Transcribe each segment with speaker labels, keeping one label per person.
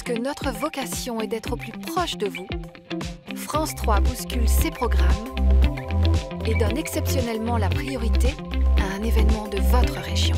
Speaker 1: Parce que notre vocation est d'être au plus proche de vous, France 3 bouscule ses programmes et donne exceptionnellement la priorité à un événement de votre région.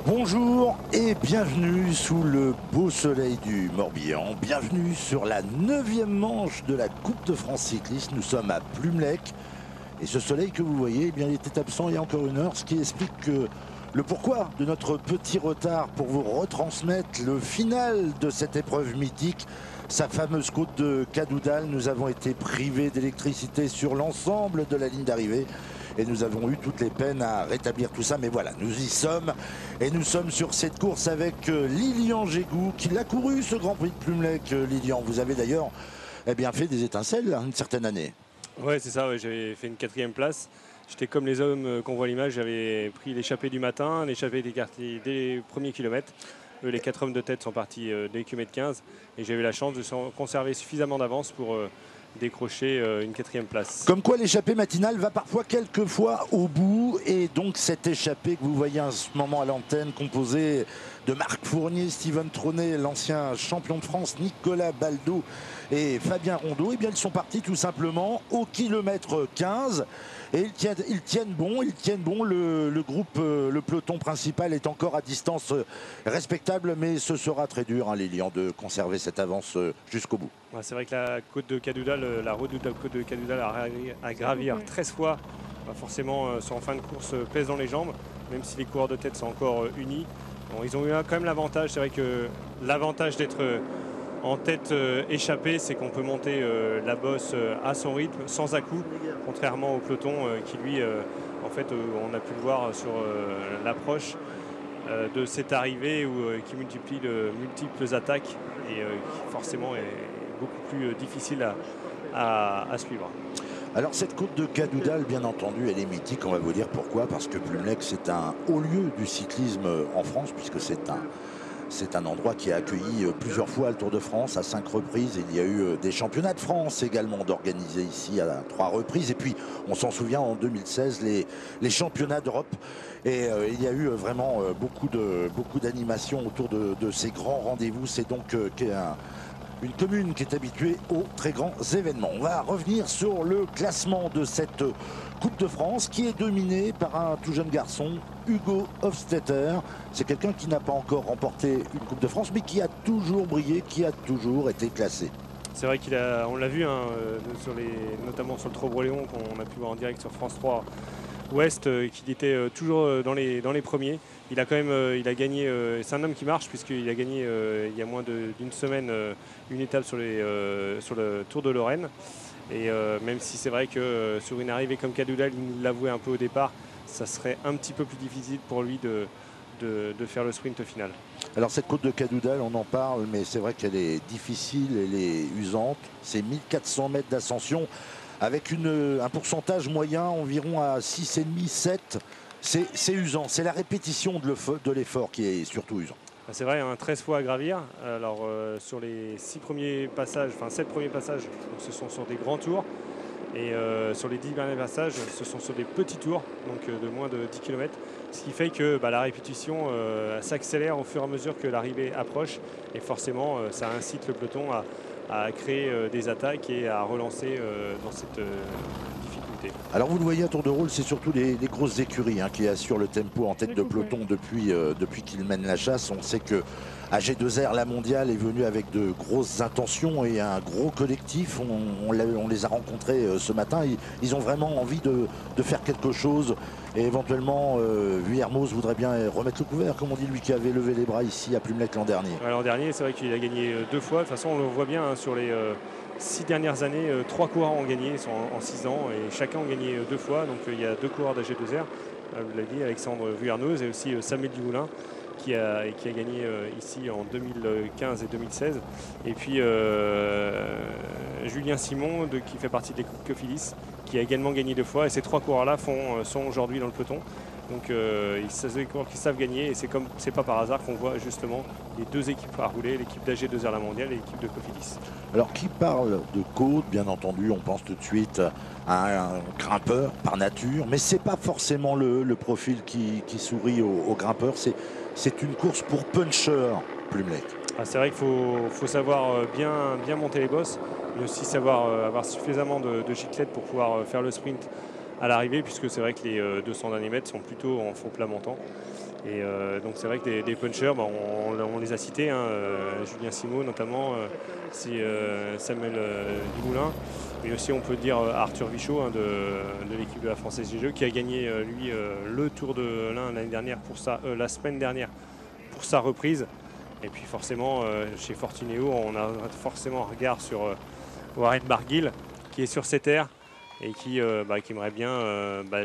Speaker 2: Bonjour et bienvenue sous le beau soleil du Morbihan. Bienvenue sur la 9e manche de la Coupe de France cycliste. Nous sommes à Plumelec et ce soleil que vous voyez, eh bien, il était absent il y a encore une heure, ce qui explique que le pourquoi de notre petit retard pour vous retransmettre le final de cette épreuve mythique, sa fameuse côte de Cadoudal. Nous avons été privés d'électricité sur l'ensemble de la ligne d'arrivée. Et nous avons eu toutes les peines à rétablir tout ça. Mais voilà, nous y sommes. Et nous sommes sur cette course avec Lilian Jégou, qui l'a couru ce Grand Prix de Plumelec. Lilian, vous avez d'ailleurs fait des étincelles une certaine année.
Speaker 3: Ouais, c'est ça. Ouais, j'avais fait une 4e place. J'étais comme les hommes qu'on voit à l'image. J'avais pris l'échappée du matin, l'échappée des quartiers dès les premiers kilomètres. Les 4 hommes de tête sont partis dès kilomètre 15. Et j'avais la chance de conserver suffisamment d'avance pour décrocher une 4e place.
Speaker 2: Comme quoi l'échappée matinale va parfois quelquefois au bout, et donc cette échappée que vous voyez en ce moment à l'antenne, composée de Marc Fournier, Steven Traunet, l'ancien champion de France Nicolas Baldo et Fabien Rondeau, et bien ils sont partis tout simplement au kilomètre 15 et ils tiennent bon. Le groupe, le peloton principal est encore à distance respectable, mais ce sera très dur, Lilian, de conserver cette avance jusqu'au bout.
Speaker 3: Ouais, c'est vrai que la côte de Cadoudal, la route de la côte de Cadoudal à gravir 13 fois, forcément en fin de course pèse dans les jambes, même si les coureurs de tête sont encore unis. Bon, ils ont eu quand même l'avantage, c'est vrai que l'avantage d'être en tête échappée, c'est qu'on peut monter la bosse à son rythme, sans à-coups, contrairement au peloton qui lui, en fait, on a pu le voir sur l'approche de cette arrivée qui multiplie multiples attaques et qui forcément est beaucoup plus difficile à suivre.
Speaker 2: Alors cette côte de Cadoudal, bien entendu, elle est mythique. On va vous dire pourquoi. Parce que Plumelec, c'est un haut lieu du cyclisme en France, puisque c'est un endroit qui a accueilli plusieurs fois le Tour de France à 5 reprises. Il y a eu des championnats de France également d'organiser ici à 3 reprises. Et puis, on s'en souvient, en 2016, les championnats d'Europe. Et il y a eu vraiment beaucoup d'animations autour de ces grands rendez-vous. C'est donc une commune qui est habituée aux très grands événements. On va revenir sur le classement de cette Coupe de France qui est dominée par un tout jeune garçon, Hugo Hofstetter. C'est quelqu'un qui n'a pas encore remporté une Coupe de France, mais qui a toujours brillé, qui a toujours été classé.
Speaker 3: C'est vrai on l'a vu, notamment sur le Trobreléon qu'on a pu voir en direct sur France 3 Ouest, qu'il était toujours dans les premiers. Il a quand même, il a gagné, c'est un homme qui marche puisqu'il a gagné il y a moins d'une semaine une étape sur le Tour de Lorraine. Et même si c'est vrai que sur une arrivée comme Cadoudal, il nous l'avouait un peu au départ, ça serait un petit peu plus difficile pour lui de faire le sprint final.
Speaker 2: Alors cette côte de Cadoudal, on en parle, mais c'est vrai qu'elle est difficile, elle est usante. C'est 1400 mètres d'ascension avec un pourcentage moyen environ à 6,5-7. C'est usant, c'est la répétition de l'effort qui est surtout usant.
Speaker 3: C'est vrai, 13 fois à gravir. Alors sur les 7 premiers passages, donc, ce sont sur des grands tours. Et sur les 10 derniers passages, ce sont sur des petits tours, donc de moins de 10 km. Ce qui fait que la répétition s'accélère au fur et à mesure que l'arrivée approche. Et forcément, ça incite le peloton à créer des attaques et à relancer dans cette difficulté.
Speaker 2: Alors vous le voyez à tour de rôle, c'est surtout les grosses écuries qui assurent le tempo en tête de peloton depuis qu'ils mènent la chasse. On sait que AG2R, la mondiale, est venue avec de grosses intentions et un gros collectif. On les a rencontrés ce matin. Ils ont vraiment envie de faire quelque chose. Et éventuellement, Vuillermoz voudrait bien remettre le couvert, comme on dit, lui qui avait levé les bras ici à Plumelec l'an dernier.
Speaker 3: L'an dernier, c'est vrai qu'il a gagné 2 fois. De toute façon, on le voit bien sur les 6 dernières années, 3 coureurs ont gagné en 6 ans et chacun a gagné 2 fois. Donc il y a 2 coureurs d'AG2R, vous l'avez dit, Alexandre Vuillermoz et aussi Samuel Dumoulin qui a gagné ici en 2015 et 2016. Et puis Julien Simon qui fait partie de l'équipe Cofidis qui a également gagné 2 fois. Et ces 3 coureurs-là sont aujourd'hui dans le peloton. Donc c'est des coureurs qui savent gagner et c'est pas par hasard qu'on voit justement les deux équipes à rouler, l'équipe d'AG2R La Mondiale et l'équipe de Cofidis.
Speaker 2: Alors qui parle de côte, bien entendu, on pense tout de suite à un grimpeur par nature, mais c'est pas forcément le profil qui sourit aux grimpeurs, c'est une course pour puncher, Plumelec.
Speaker 3: Ah, c'est vrai qu'il faut savoir bien monter les bosses, mais aussi savoir avoir suffisamment de giclettes pour pouvoir faire le sprint à l'arrivée, puisque c'est vrai que les 200 derniers mètres sont plutôt en faux plat montant. Et donc c'est vrai que des punchers, on les a cités, hein, Julien Simot notamment, Samuel Dumoulin, mais aussi on peut dire Arthur Vichot, hein, de l'équipe de la Française des Jeux, qui a gagné lui le Tour de l'Ain l'année dernière la semaine dernière pour sa reprise. Et puis forcément chez Fortunéo, on a forcément un regard sur Warren Barguil qui est sur ses terres et qui aimerait bien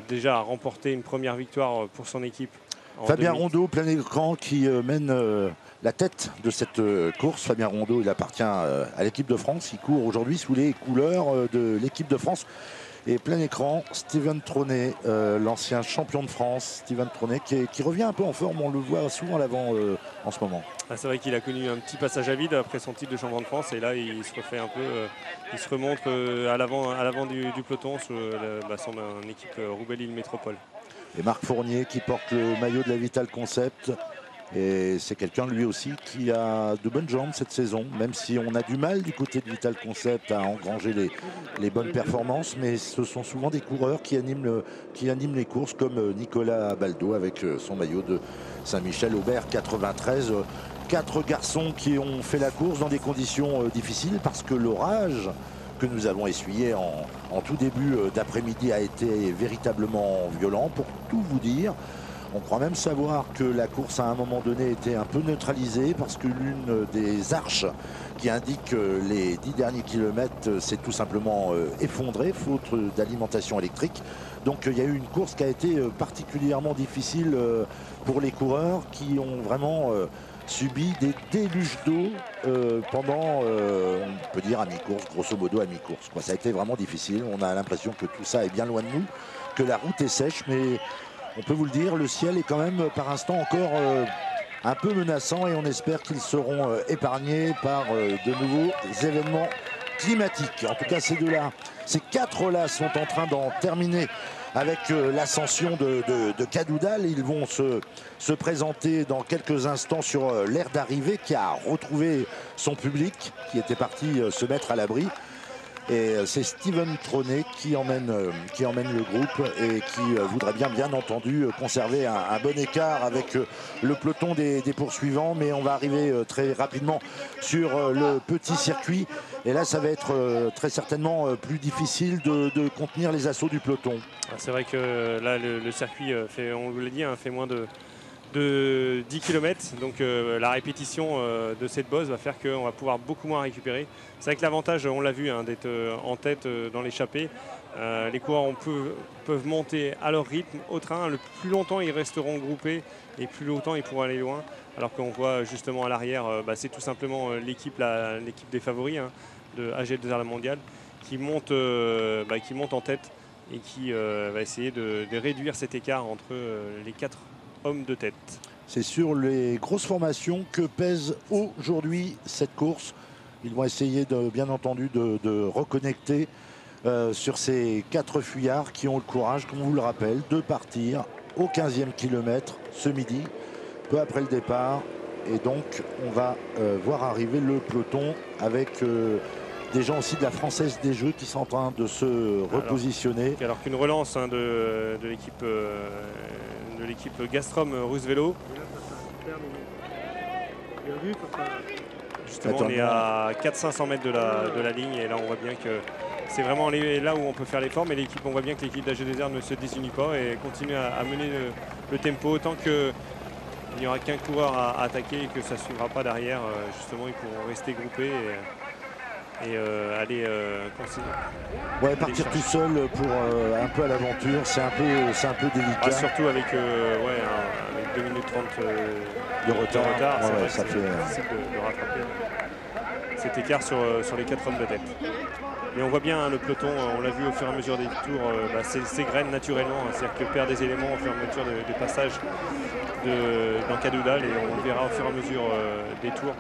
Speaker 3: déjà remporter une première victoire pour son équipe.
Speaker 2: Fabien Rondeau, plein écran, qui mène la tête de cette course. Fabien Rondeau, il appartient à l'équipe de France. Il court aujourd'hui sous les couleurs de l'équipe de France. Et plein écran, Steven Tronet, l'ancien champion de France. Steven Tronet qui revient un peu en forme, on le voit souvent à l'avant en ce moment.
Speaker 3: Ah, c'est vrai qu'il a connu un petit passage à vide après son titre de champion de France. Et là, il se refait un peu, il se remonte à l'avant du peloton sur son équipe Roubaix-Lille Métropole.
Speaker 2: Et Marc Fournier qui porte le maillot de la Vital Concept. Et c'est quelqu'un lui aussi qui a de bonnes jambes cette saison, même si on a du mal du côté de Vital Concept à engranger les bonnes performances, mais ce sont souvent des coureurs qui animent les courses, comme Nicolas Baldo avec son maillot de Saint-Michel-Aubert 93. 4 garçons qui ont fait la course dans des conditions difficiles parce que l'orage que nous avons essuyé en tout début d'après-midi a été véritablement violent. Pour tout vous dire, on croit même savoir que la course à un moment donné était un peu neutralisée parce que l'une des arches qui indique les 10 derniers kilomètres s'est tout simplement effondrée, faute d'alimentation électrique. Donc il y a eu une course qui a été particulièrement difficile pour les coureurs qui ont vraiment subi des déluges d'eau pendant, on peut dire à mi-course, grosso modo à mi-course. Ça a été vraiment difficile. On a l'impression que tout ça est bien loin de nous, que la route est sèche, mais on peut vous le dire, le ciel est quand même par instant encore un peu menaçant et on espère qu'ils seront épargnés par de nouveaux événements climatiques. En tout cas, ces 4-là sont en train d'en terminer avec l'ascension de Cadoudal. Ils vont se présenter dans quelques instants sur l'aire d'arrivée qui a retrouvé son public, qui était parti se mettre à l'abri. Et c'est Steven Tronet qui emmène le groupe et qui voudrait bien entendu conserver un bon écart avec le peloton des poursuivants. Mais on va arriver très rapidement sur le petit circuit. Et là, ça va être très certainement plus difficile de contenir les assauts du peloton.
Speaker 3: C'est vrai que là, le circuit, on vous l'a dit, fait moins de 10 km, donc la répétition de cette bosse va faire qu'on va pouvoir beaucoup moins récupérer. C'est vrai que l'avantage, on l'a vu, d'être en tête dans l'échappée. Les coureurs peuvent monter à leur rythme au train. Le plus longtemps ils resteront groupés et plus longtemps ils pourront aller loin. Alors qu'on voit justement à l'arrière, c'est tout simplement l'équipe des favoris de AG2R La Mondiale qui monte en tête et qui va essayer de réduire cet écart entre les 4 hommes de tête.
Speaker 2: C'est sur les grosses formations que pèse aujourd'hui cette course. Ils vont essayer bien entendu de reconnecter sur ces 4 fuyards qui ont le courage, comme on vous le rappelle, de partir au 15e kilomètre ce midi, peu après le départ. Et donc on va voir arriver le peloton avec des gens aussi de la Française des Jeux qui sont en train de se repositionner.
Speaker 3: Alors qu'une relance de l'équipe Gastrom Russe Vélo. Justement, on est à 400-500 mètres de la ligne et là on voit bien que c'est vraiment là où on peut faire l'effort, mais on voit bien que l'équipe d'AG2R ne se désunit pas et continue à mener le tempo tant qu'il n'y aura qu'un coureur à attaquer et que ça ne suivra pas derrière. Justement, ils pourront rester groupés et aller
Speaker 2: partir tout seul pour un peu à l'aventure, c'est un peu délicat.
Speaker 3: Surtout avec 2 minutes 30 de retard,
Speaker 2: ça fait
Speaker 3: difficile de rattraper cet écart sur les 4 hommes de tête. Mais on voit bien le peloton, on l'a vu au fur et à mesure des tours, s'égrène naturellement. C'est-à-dire que perd des éléments au fur et à mesure des passages dans Cadoudal et on le verra au fur et à mesure des tours.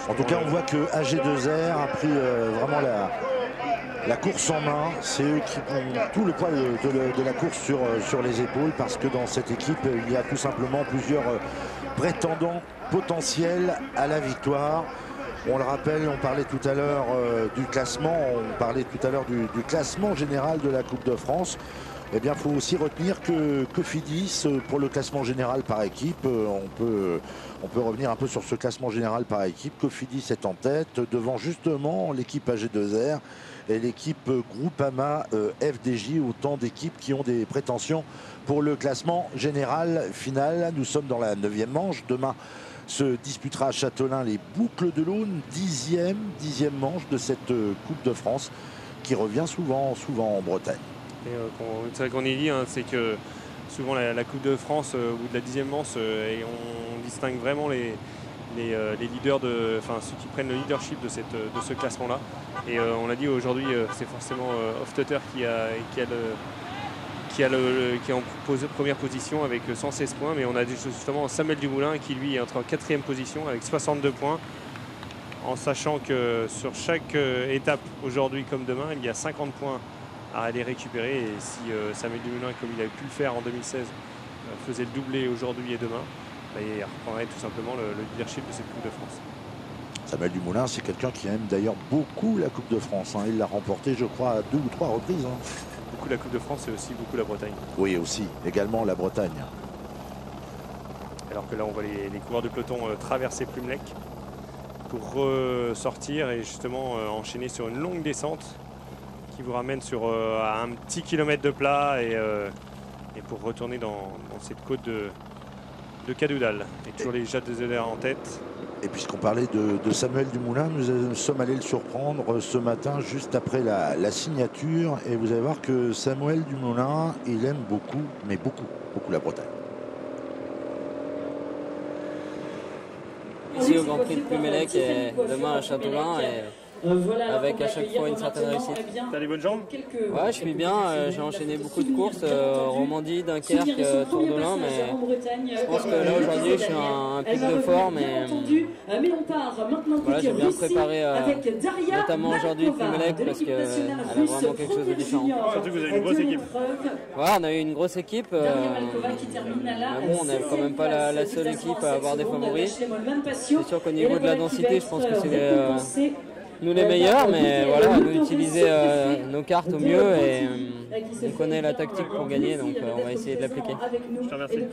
Speaker 2: En tout cas, on voit que AG2R a pris vraiment la course en main. C'est eux qui ont tout le poids de la course sur les épaules parce que dans cette équipe, il y a tout simplement plusieurs prétendants potentiels à la victoire. On le rappelle, on parlait tout à l'heure du classement, on parlait tout à l'heure du classement général de la Coupe de France. Eh bien, il faut aussi retenir que Cofidis, pour le classement général par équipe, on peut revenir un peu sur ce classement général par équipe. Cofidis est en tête, devant justement l'équipe AG2R et l'équipe Groupama FDJ, autant d'équipes qui ont des prétentions pour le classement général final. Nous sommes dans la 9e manche. Demain se disputera à Châtelain les Boucles de l'Aune, 10e manche de cette Coupe de France qui revient souvent en Bretagne.
Speaker 3: C'est vrai qu'on y dit, c'est que souvent la Coupe de France, au bout de la 10e manche, et on distingue vraiment les leaders, ceux qui prennent le leadership de ce classement-là. Et on l'a dit aujourd'hui, c'est forcément Hofstetter qui est en première position avec 116 points. Mais on a justement Samuel Dumoulin qui lui est en 4e position avec 62 points. En sachant que sur chaque étape aujourd'hui comme demain, il y a 50 points à aller récupérer. Et si Samuel Dumoulin, comme il avait pu le faire en 2016, faisait le doublé aujourd'hui et demain, il reprendrait tout simplement le leadership de cette Coupe de France.
Speaker 2: Samuel Dumoulin, c'est quelqu'un qui aime d'ailleurs beaucoup la Coupe de France. Il l'a remporté, je crois, à 2 ou 3 reprises.
Speaker 3: Beaucoup la Coupe de France et aussi beaucoup la Bretagne.
Speaker 2: Oui, aussi, également la Bretagne.
Speaker 3: Alors que là, on voit les coureurs de peloton traverser Plumelec pour ressortir et justement enchaîner sur une longue descente qui vous ramène sur un petit kilomètre de plat et pour retourner dans cette côte de Cadoudal. Et toujours les AG2R en tête.
Speaker 2: Et puisqu'on parlait de Samuel Dumoulin, nous sommes allés le surprendre ce matin juste après la signature. Et vous allez voir que Samuel Dumoulin, il aime beaucoup, mais beaucoup la Bretagne.
Speaker 4: Ici au Grand Prix de Plumelec et demain à Châtelain. Avec à chaque fois une certaine réussite.
Speaker 3: T'as des bonnes jambes?
Speaker 4: Ouais, je suis bien, j'ai enchaîné beaucoup de courses, Romandie, Dunkerque, Tour de l'Ain, mais je pense que là aujourd'hui je suis à un pic de forme et voilà, j'ai bien préparé notamment aujourd'hui Plumelec parce qu'elle a vraiment quelque chose de différent.
Speaker 3: Surtout que vous avez une grosse équipe.
Speaker 4: Ouais, on a eu une grosse équipe, mais bon, on n'est quand même pas la seule équipe à avoir des favoris. C'est sûr qu'au niveau de la densité, je pense que c'est nous les meilleurs, mais voilà, nous utiliser nos cartes au mieux et on connaît la tactique pour gagner, donc on va essayer de l'appliquer.
Speaker 3: Je te remercie.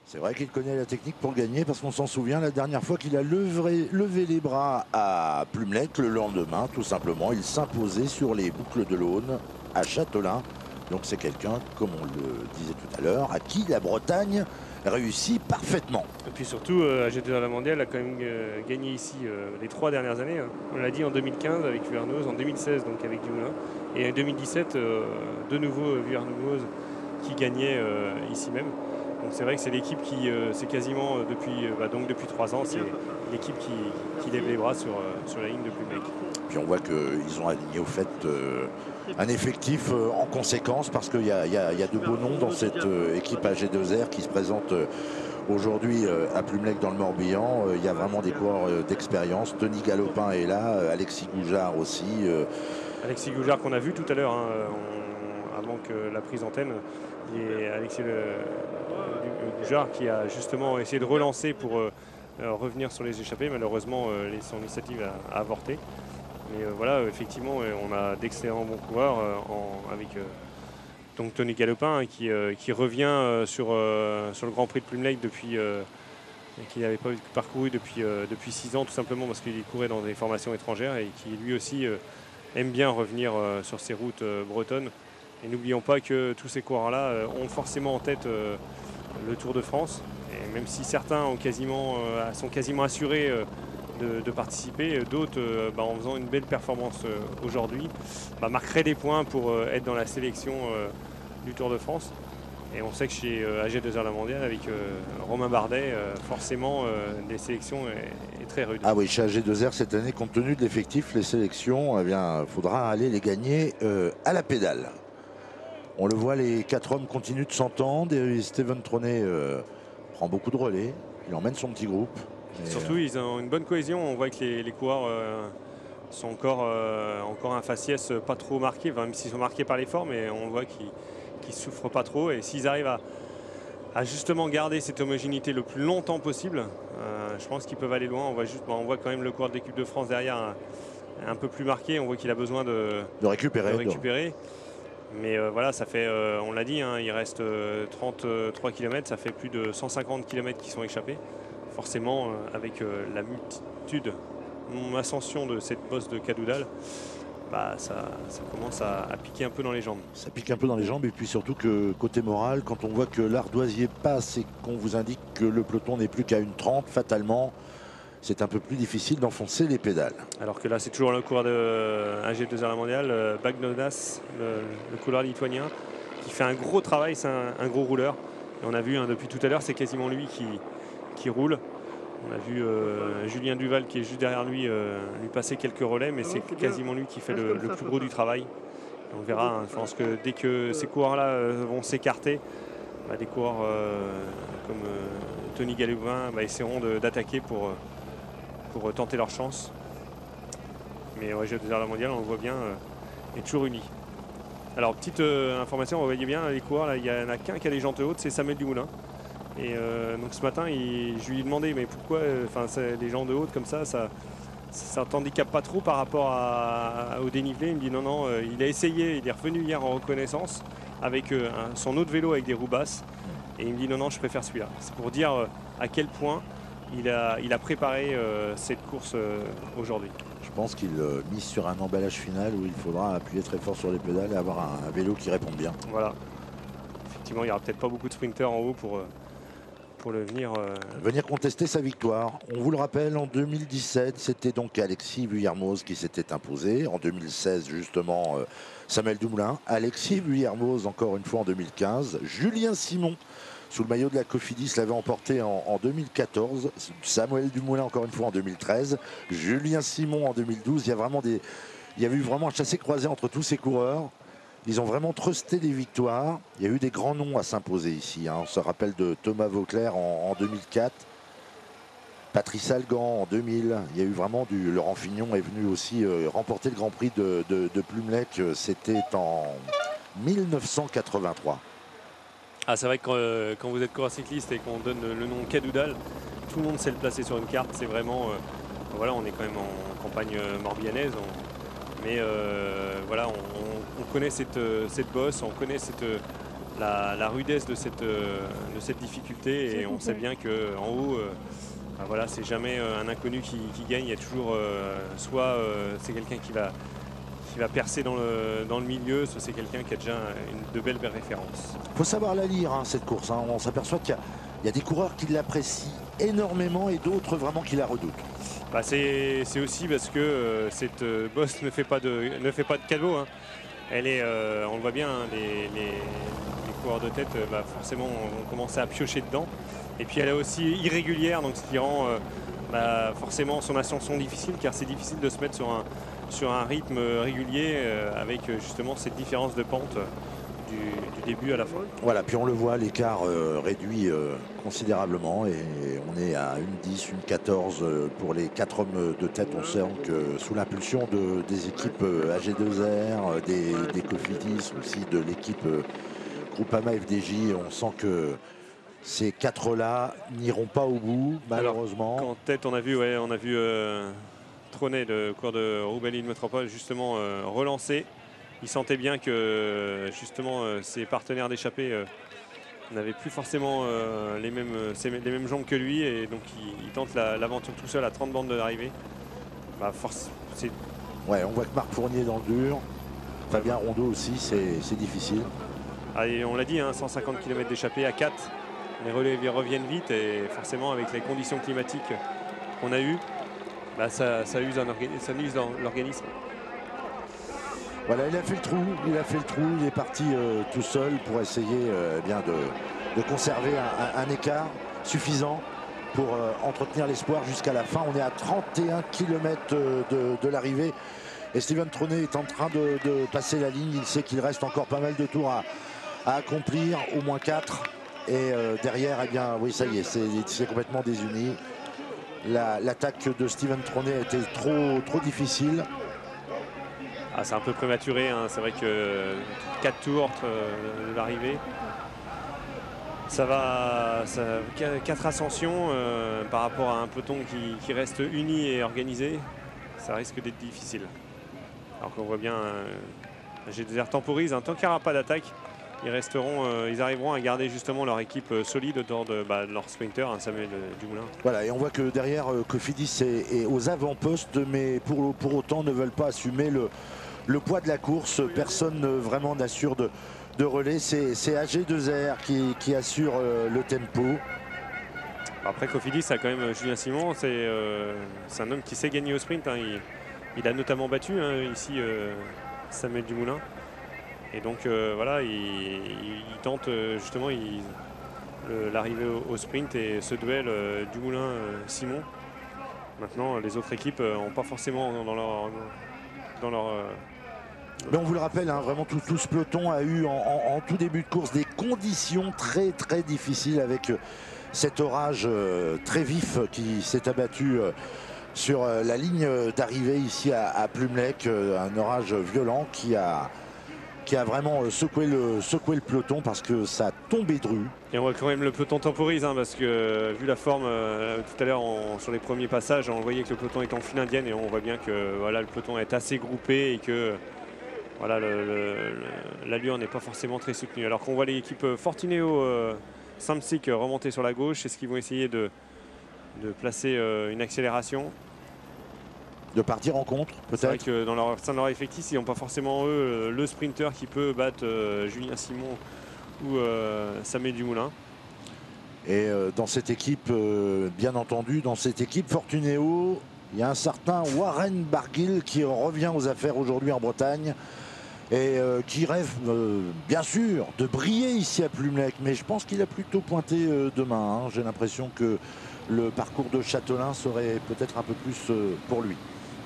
Speaker 2: C'est vrai qu'il connaît la technique pour gagner parce qu'on s'en souvient la dernière fois qu'il a levé les bras à Plumelec le lendemain, tout simplement, il s'imposait sur les Boucles de l'Aune à Châtelain. Donc c'est quelqu'un, comme on le disait tout à l'heure, à qui la Bretagne réussit parfaitement.
Speaker 3: Et puis surtout, AG2R Mondial a quand même gagné ici les 3 dernières années. On l'a dit en 2015 avec Vuarnoz, en 2016 donc avec Dumoulin, et en 2017 de nouveau Vuarnoz qui gagnait ici même. Donc c'est vrai que c'est l'équipe qui, c'est quasiment depuis 3 ans, c'est l'équipe qui lève les bras sur la ligne de Plumelec.
Speaker 2: Puis on voit qu'ils ont aligné au fait un effectif en conséquence parce qu'il y a de beaux noms dans cette équipe AG2R qui se présente aujourd'hui à Plumelec dans le Morbihan. Il y a vraiment des coureurs d'expérience. Tony Galopin est là, Alexis Goujard aussi.
Speaker 3: Alexis Goujard qu'on a vu tout à l'heure, avant que la prise d'antenne. Et Alexis Goujard qui a justement essayé de relancer pour revenir sur les échappées. Malheureusement, son initiative a avorté. Mais voilà, effectivement, on a d'excellents bons coureurs avec donc Tony Galopin qui revient sur le Grand Prix de Plumelec qu'il n'avait pas parcouru depuis 6 ans, tout simplement parce qu'il courait dans des formations étrangères et qui lui aussi aime bien revenir sur ces routes bretonnes. Et n'oublions pas que tous ces coureurs-là ont forcément en tête le Tour de France. Et même si certains sont quasiment assurés de participer, d'autres, en faisant une belle performance aujourd'hui, marqueraient des points pour être dans la sélection du Tour de France. Et on sait que chez AG2R La Mondiale, avec Romain Bardet, forcément, les sélections est très rude.
Speaker 2: Ah oui, chez AG2R cette année, compte tenu de l'effectif, les sélections, eh bien, faudra aller les gagner à la pédale. On le voit, les 4 hommes continuent de s'entendre. Et Steven Tronet prend beaucoup de relais. Il emmène son petit groupe.
Speaker 3: Et surtout, ils ont une bonne cohésion. On voit que les coureurs sont encore un faciès pas trop marqué, enfin, même s'ils sont marqués par l'effort, mais on voit qu'ils ne souffrent pas trop. Et s'ils arrivent à justement garder cette homogénéité le plus longtemps possible, je pense qu'ils peuvent aller loin. On voit quand même le coureur de l'équipe de France derrière un peu plus marqué. On voit qu'il a besoin de récupérer. Mais voilà, ça fait, on l'a dit, hein, il reste 33 km, ça fait plus de 150 km qui sont échappés. Forcément, avec la multitude, l'ascension de cette bosse de Cadoudal, bah, ça commence à piquer un peu dans les jambes.
Speaker 2: Ça pique un peu dans les jambes, et puis surtout que côté moral, quand on voit que l'Ardoisier passe et qu'on vous indique que le peloton n'est plus qu'à 1:30, fatalement, c'est un peu plus difficile d'enfoncer les pédales.
Speaker 3: Alors que là, c'est toujours le coureur de AG2R La Mondiale, Bagnonas, le coureur lituanien, qui fait un gros travail, c'est un gros rouleur. Et on a vu depuis tout à l'heure, c'est quasiment lui qui roule. On a vu Julien Duval qui est juste derrière lui passer quelques relais, mais c'est quasiment lui qui fait le plus gros du travail. Et on verra, hein, je pense que dès que ces coureurs-là vont s'écarter, bah, des coureurs comme Tony Galloubin essaieront d'attaquer pour tenter leur chance. Mais AG2R La Mondiale, on le voit bien, est toujours uni. Alors, petite information, on voyait bien les coureurs, là, il n'y en a qu'un qui a les jantes hautes, c'est Samuel Dumoulin. Et donc ce matin, je lui ai demandé mais pourquoi les jantes hautes comme ça t'handicape pas trop par rapport au dénivelé. Il me dit non, il a essayé, il est revenu hier en reconnaissance avec son autre vélo avec des roues basses. Et il me dit non, je préfère celui-là. C'est pour dire à quel point il a préparé cette course aujourd'hui.
Speaker 2: Je pense qu'il mise sur un emballage final où il faudra appuyer très fort sur les pédales et avoir un vélo qui réponde bien.
Speaker 3: Voilà. Effectivement, il n'y aura peut-être pas beaucoup de sprinters en haut pour
Speaker 2: venir contester sa victoire. On vous le rappelle, en 2017, c'était donc Alexis Vuillermoz qui s'était imposé. En 2016, justement, Samuel Dumoulin. Alexis Vuillermoz, encore une fois, en 2015. Julien Simon, sous le maillot de la Cofidis, l'avait emporté en 2014. Samuel Dumoulin, encore une fois, en 2013. Julien Simon, en 2012. Il y a eu vraiment un chassé-croisé entre tous ces coureurs. Ils ont vraiment trusté des victoires. Il y a eu des grands noms à s'imposer ici. Hein. On se rappelle de Thomas Vauclair en 2004. Patrice Algan en 2000. Il y a eu vraiment Laurent Fignon est venu aussi remporter le Grand Prix de Plumelec. C'était en 1983.
Speaker 3: Ah, c'est vrai que quand vous êtes coureur cycliste et qu'on donne le nom Cadoudal, tout le monde sait le placer sur une carte. C'est vraiment... voilà, on est quand même en campagne morbihannaise. Mais voilà, on connaît cette bosse, on connaît la rudesse de cette difficulté, et on sait bien qu'en haut, voilà, c'est jamais un inconnu qui gagne. Il y a toujours soit c'est quelqu'un qui va percer dans le milieu, soit c'est quelqu'un qui a déjà de belles références.
Speaker 2: Il faut savoir la lire, hein, cette course. Hein. On s'aperçoit qu'il y a des coureurs qui l'apprécient énormément et d'autres vraiment qui la redoutent.
Speaker 3: Bah, c'est aussi parce que cette bosse ne fait pas de cadeau. Hein. Elle est, on le voit bien, hein, les coureurs de tête forcément ont commencé à piocher dedans. Et puis elle est aussi irrégulière, donc ce qui rend forcément son ascension difficile, car c'est difficile de se mettre sur un rythme régulier avec justement cette différence de pente du début à la fin.
Speaker 2: Voilà, puis on le voit, l'écart réduit considérablement, et on est à 1:10, 1:14 pour les 4 hommes de tête. On sent que sous l'impulsion des équipes AG2R, des Cofidis, aussi de l'équipe Groupama FDJ, on sent que ces 4-là n'iront pas au bout, malheureusement.
Speaker 3: Alors, en tête, on a vu Tronet, le coureur de Roubaix-Lille Métropole, justement relancé. Il sentait bien que justement ses partenaires d'échappée n'avaient plus forcément les mêmes jambes que lui, et donc il tente l'aventure tout seul à 30 bandes de l'arrivée.
Speaker 2: Ouais, on voit que Marc Fournier est dans le dur. Fabien Rondeau aussi, c'est difficile.
Speaker 3: Et on l'a dit, hein, 150 km d'échappée à 4. Les relais reviennent vite, et forcément avec les conditions climatiques qu'on a eues, ça use dans l'organisme.
Speaker 2: Voilà, il a fait le trou, il est parti tout seul pour essayer bien de conserver un écart suffisant pour entretenir l'espoir jusqu'à la fin. On est à 31 km de l'arrivée et Steven Trone est en train de passer la ligne. Il sait qu'il reste encore pas mal de tours à accomplir, au moins 4. Et derrière, eh bien, oui, ça y est, c'est complètement désuni. L'attaque de Steven Trone a été trop difficile.
Speaker 3: Ah, c'est un peu prématuré, hein. C'est vrai que 4 tours de l'arrivée. Ça va, 4 ascensions par rapport à un peloton qui reste uni et organisé. Ça risque d'être difficile. Alors qu'on voit bien, G2R temporise. Tant qu'il n'y aura pas d'attaque, ils arriveront à garder justement leur équipe solide autour de leur sprinter, Samuel Dumoulin.
Speaker 2: Voilà, et on voit que derrière, Cofidis est aux avant-postes, mais pour autant ne veulent pas assumer le poids de la course. Personne vraiment n'assure de relais. C'est AG2R qui assure le tempo.
Speaker 3: Après, Cofidis a quand même Julien Simon. C'est un homme qui sait gagner au sprint. Hein. Il a notamment battu ici Samuel Dumoulin. Et donc voilà, il tente justement l'arrivée au sprint et ce duel Dumoulin-Simon. Maintenant, les autres équipes n'ont pas forcément dans leur
Speaker 2: mais on vous le rappelle, hein, vraiment tout ce peloton a eu en tout début de course des conditions très difficiles avec cet orage très vif qui s'est abattu sur la ligne d'arrivée ici à Plumelec. Un orage violent qui a vraiment secoué le peloton parce que ça a tombé dru.
Speaker 3: Et on voit quand même le peloton temporise parce que vu la forme tout à l'heure sur les premiers passages, on voyait que le peloton est en file indienne et on voit bien que voilà, le peloton est assez groupé et que voilà, l'allure n'est pas forcément très soutenue. Alors qu'on voit l'équipe Fortuneo Samsic remonter sur la gauche, est-ce qu'ils vont essayer de placer une accélération?
Speaker 2: De partir en contre, peut-être.
Speaker 3: C'est vrai que dans leur sein de leur effectif, ils n'ont pas forcément eux le sprinter qui peut battre Julien Simon ou Samuel Dumoulin.
Speaker 2: Et dans cette équipe, bien entendu, dans cette équipe Fortuneo, il y a un certain Warren Barguil qui revient aux affaires aujourd'hui en Bretagne et qui rêve bien sûr de briller ici à Plumelec, mais je pense qu'il a plutôt pointé demain. Hein. J'ai l'impression que le parcours de Châtelain serait peut-être un peu plus pour lui.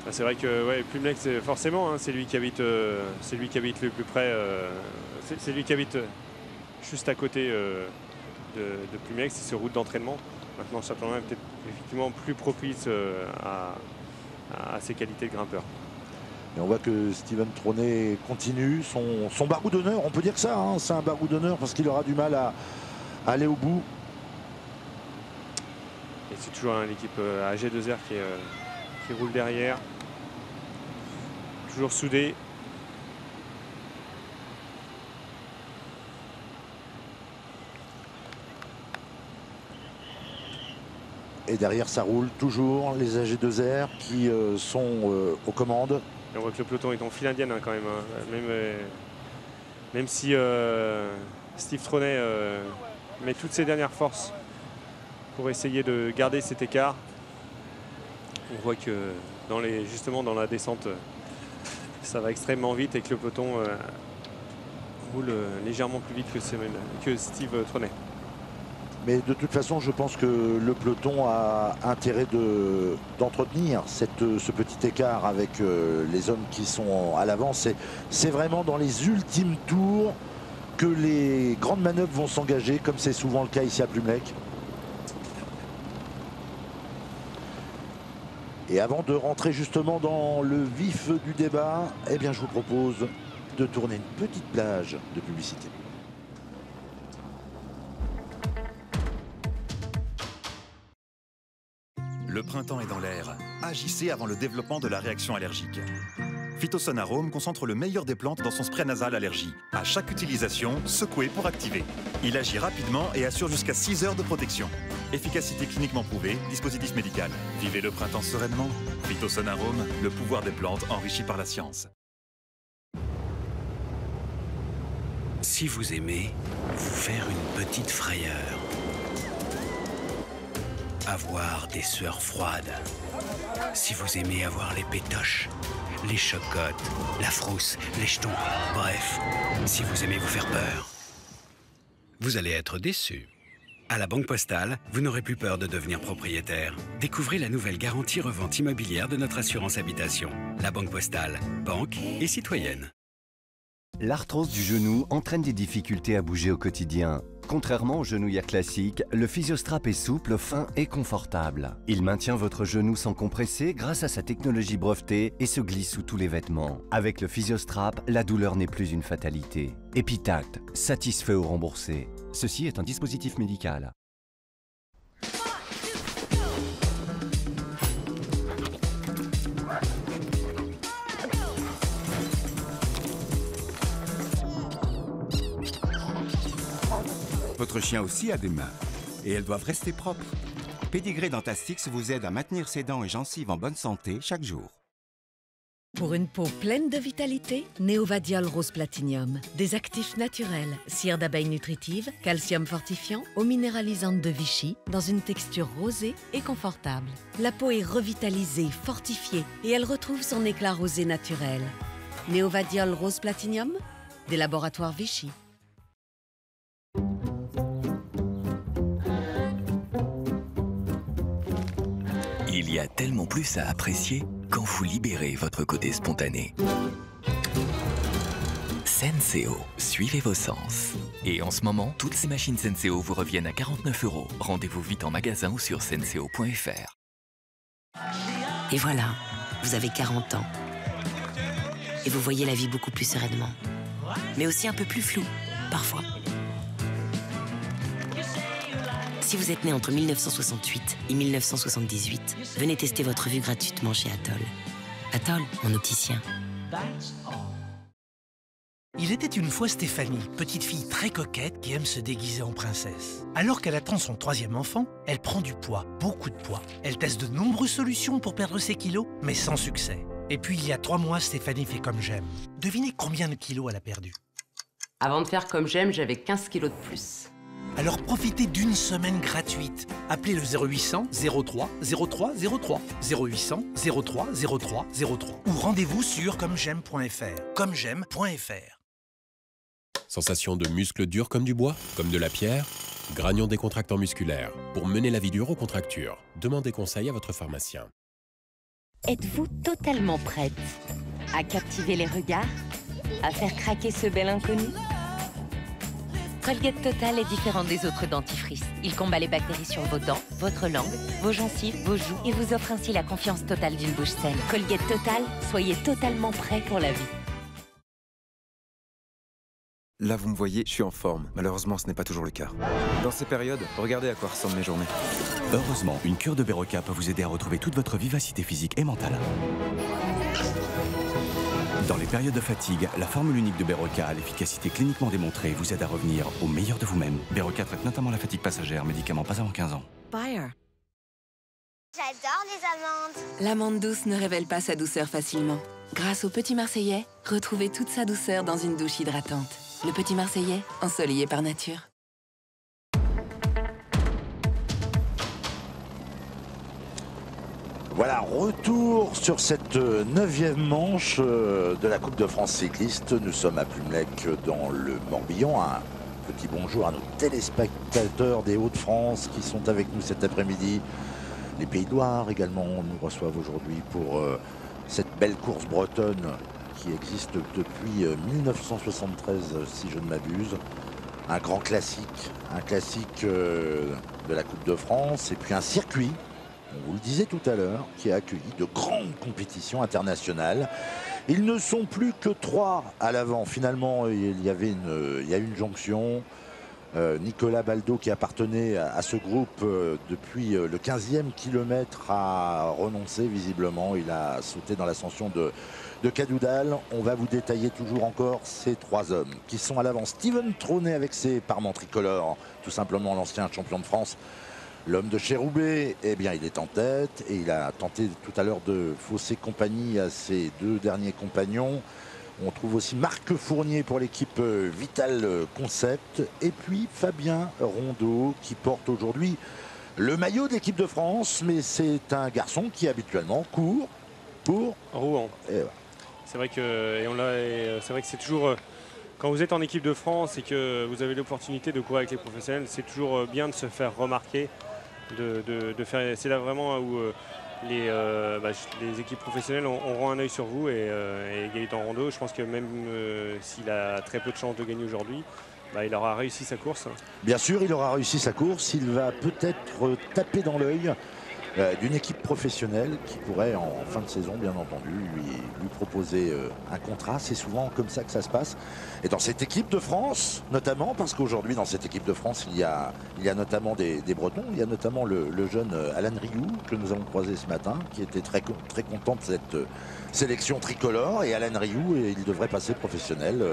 Speaker 3: C'est vrai que ouais, Plumelec, c'est forcément, hein, c'est lui qui habite le plus près, c'est lui qui habite juste à côté de Plumelec, c'est ses routes d'entraînement. Maintenant, Châtelain est peut-être effectivement plus propice à ses qualités de grimpeur.
Speaker 2: Et on voit que Steven Trone continue son barou d'honneur, on peut dire que ça, hein, c'est un barou d'honneur parce qu'il aura du mal à aller au bout.
Speaker 3: Et c'est toujours l'équipe AG2R qui roule derrière. Toujours soudé.
Speaker 2: Et derrière ça roule toujours les AG2R qui sont aux commandes.
Speaker 3: Et on voit que le peloton est en file indienne hein, quand même. Hein. Même si Steve Trone met toutes ses dernières forces pour essayer de garder cet écart. On voit que justement dans la descente, ça va extrêmement vite et que le peloton roule légèrement plus vite que Steve Trone.
Speaker 2: Mais de toute façon, je pense que le peloton a intérêt d'entretenir ce petit écart avec les hommes qui sont à l'avant. C'est vraiment dans les ultimes tours que les grandes manœuvres vont s'engager, comme c'est souvent le cas ici à Plumelec. Et avant de rentrer justement dans le vif du débat, eh bien, je vous propose de tourner une petite plage de publicité.
Speaker 5: Le printemps est dans l'air. Agissez avant le développement de la réaction allergique. Phytoson Arome concentre le meilleur des plantes dans son spray nasal allergie. À chaque utilisation, secouez pour activer. Il agit rapidement et assure jusqu'à 6 heures de protection. Efficacité cliniquement prouvée, dispositif médical. Vivez le printemps sereinement. Phytoson Arome, le pouvoir des plantes enrichi par la science.
Speaker 6: Si vous aimez vous faire une petite frayeur, avoir des sueurs froides, si vous aimez avoir les pétoches, les chocottes, la frousse, les jetons. Bref, si vous aimez vous faire peur, vous allez être déçu. À la Banque Postale, vous n'aurez plus peur de devenir propriétaire. Découvrez la nouvelle garantie revente immobilière de notre assurance habitation. La Banque Postale, banque et citoyenne.
Speaker 7: L'arthrose du genou entraîne des difficultés à bouger au quotidien. Contrairement au genouillère classique, le Physiostrap est souple, fin et confortable. Il maintient votre genou sans compresser grâce à sa technologie brevetée et se glisse sous tous les vêtements. Avec le Physiostrap, la douleur n'est plus une fatalité. Epitact, satisfait ou remboursé. Ceci est un dispositif médical.
Speaker 8: Votre chien aussi a des mains, et elles doivent rester propres. Pédigré Dentastix vous aide à maintenir ses dents et gencives en bonne santé chaque jour.
Speaker 9: Pour une peau pleine de vitalité, Néovadiol Rose Platinium. Des actifs naturels, cire d'abeille nutritive, calcium fortifiant, eau minéralisante de Vichy, dans une texture rosée et confortable. La peau est revitalisée, fortifiée, et elle retrouve son éclat rosé naturel. Néovadiol Rose Platinium, des laboratoires Vichy.
Speaker 10: Il y a tellement plus à apprécier quand vous libérez votre côté spontané. Senseo, suivez vos sens. Et en ce moment, toutes ces machines Senseo vous reviennent à 49 €. Rendez-vous vite en magasin ou sur senseo.fr.
Speaker 11: Et voilà, vous avez 40 ans. Et vous voyez la vie beaucoup plus sereinement. Mais aussi un peu plus floue, parfois. Si vous êtes né entre 1968 et 1978, venez tester votre vue gratuitement chez Atoll. Atoll, mon opticien.
Speaker 12: Il était une fois Stéphanie, petite fille très coquette qui aime se déguiser en princesse. Alors qu'elle attend son 3e enfant, elle prend du poids, beaucoup de poids. Elle teste de nombreuses solutions pour perdre ses kilos, mais sans succès. Et puis il y a 3 mois, Stéphanie fait comme j'aime. Devinez combien de kilos elle a perdu?
Speaker 13: Avant de faire comme j'aime, j'avais 15 kilos de plus.
Speaker 12: Alors profitez d'une semaine gratuite. Appelez le 0800 03 03 03 0800 03 03 03 ou rendez-vous sur commej'aime.fr. commej'aime.fr.
Speaker 14: Sensation de muscles durs comme du bois, comme de la pierre? Granion décontractant musculaire. Pour mener la vie dure aux contractures. Demandez conseil à votre pharmacien.
Speaker 15: Êtes-vous totalement prête à captiver les regards? À faire craquer ce bel inconnu? Colgate Total est différent des autres dentifrices. Il combat les bactéries sur vos dents, votre langue, vos gencives, vos joues et vous offre ainsi la confiance totale d'une bouche saine. Colgate Total, soyez totalement prêts pour la vie.
Speaker 16: Là, vous me voyez, je suis en forme. Malheureusement, ce n'est pas toujours le cas. Dans ces périodes, regardez à quoi ressemblent mes journées.
Speaker 17: Heureusement, une cure de Berocca peut vous aider à retrouver toute votre vivacité physique et mentale. Dans les périodes de fatigue, la formule unique de Berocca à l'efficacité cliniquement démontrée vous aide à revenir au meilleur de vous-même. Berocca traite notamment la fatigue passagère, médicament pas avant 15 ans.
Speaker 18: Bayer.
Speaker 19: J'adore les amandes.
Speaker 18: L'amande douce ne révèle pas sa douceur facilement. Grâce au Petit Marseillais, retrouvez toute sa douceur dans une douche hydratante. Le Petit Marseillais, ensoleillé par nature.
Speaker 2: Voilà, retour sur cette 9e manche de la Coupe de France cycliste. Nous sommes à Plumelec dans le Morbihan. Un petit bonjour à nos téléspectateurs des Hauts-de-France qui sont avec nous cet après-midi. Les Pays de Loire également nous reçoivent aujourd'hui pour cette belle course bretonne qui existe depuis 1973 si je ne m'abuse. Un grand classique, de la Coupe de France et puis un circuit. On vous le disait tout à l'heure, qui a accueilli de grandes compétitions internationales. Ils ne sont plus que 3 à l'avant. Finalement, il y a une jonction. Nicolas Baldo, qui appartenait à ce groupe depuis le 15e kilomètre, a renoncé visiblement. Il a sauté dans l'ascension de Cadoudal. On va vous détailler toujours encore ces 3 hommes qui sont à l'avant. Steven Traunet avec ses parements tricolores, tout simplement l'ancien champion de France. L'homme de Chéroubet, eh bien, il est en tête et il a tenté tout à l'heure de fausser compagnie à ses 2 derniers compagnons. On trouve aussi Marc Fournier pour l'équipe Vital Concept et puis Fabien Rondeau qui porte aujourd'hui le maillot de l'équipe de France, mais c'est un garçon qui habituellement court pour
Speaker 3: Rouen. C'est vrai que c'est toujours quand vous êtes en équipe de France et que vous avez l'opportunité de courir avec les professionnels, c'est toujours bien de se faire remarquer, de faire. C'est là vraiment où les équipes professionnelles auront un œil sur vous et Gaëtan Rondeau, je pense que même s'il a très peu de chances de gagner aujourd'hui, il aura réussi sa course.
Speaker 2: Bien sûr, il aura réussi sa course. Il va peut-être taper dans l'œil d'une équipe professionnelle qui pourrait, en fin de saison, bien entendu, lui proposer un contrat. C'est souvent comme ça que ça se passe. Et dans cette équipe de France, notamment, parce qu'aujourd'hui, dans cette équipe de France, il y a notamment des Bretons. Il y a notamment le jeune Alan Rioux, que nous avons croisé ce matin, qui était très content de cette sélection tricolore. Et Alan Rioux, il devrait passer professionnel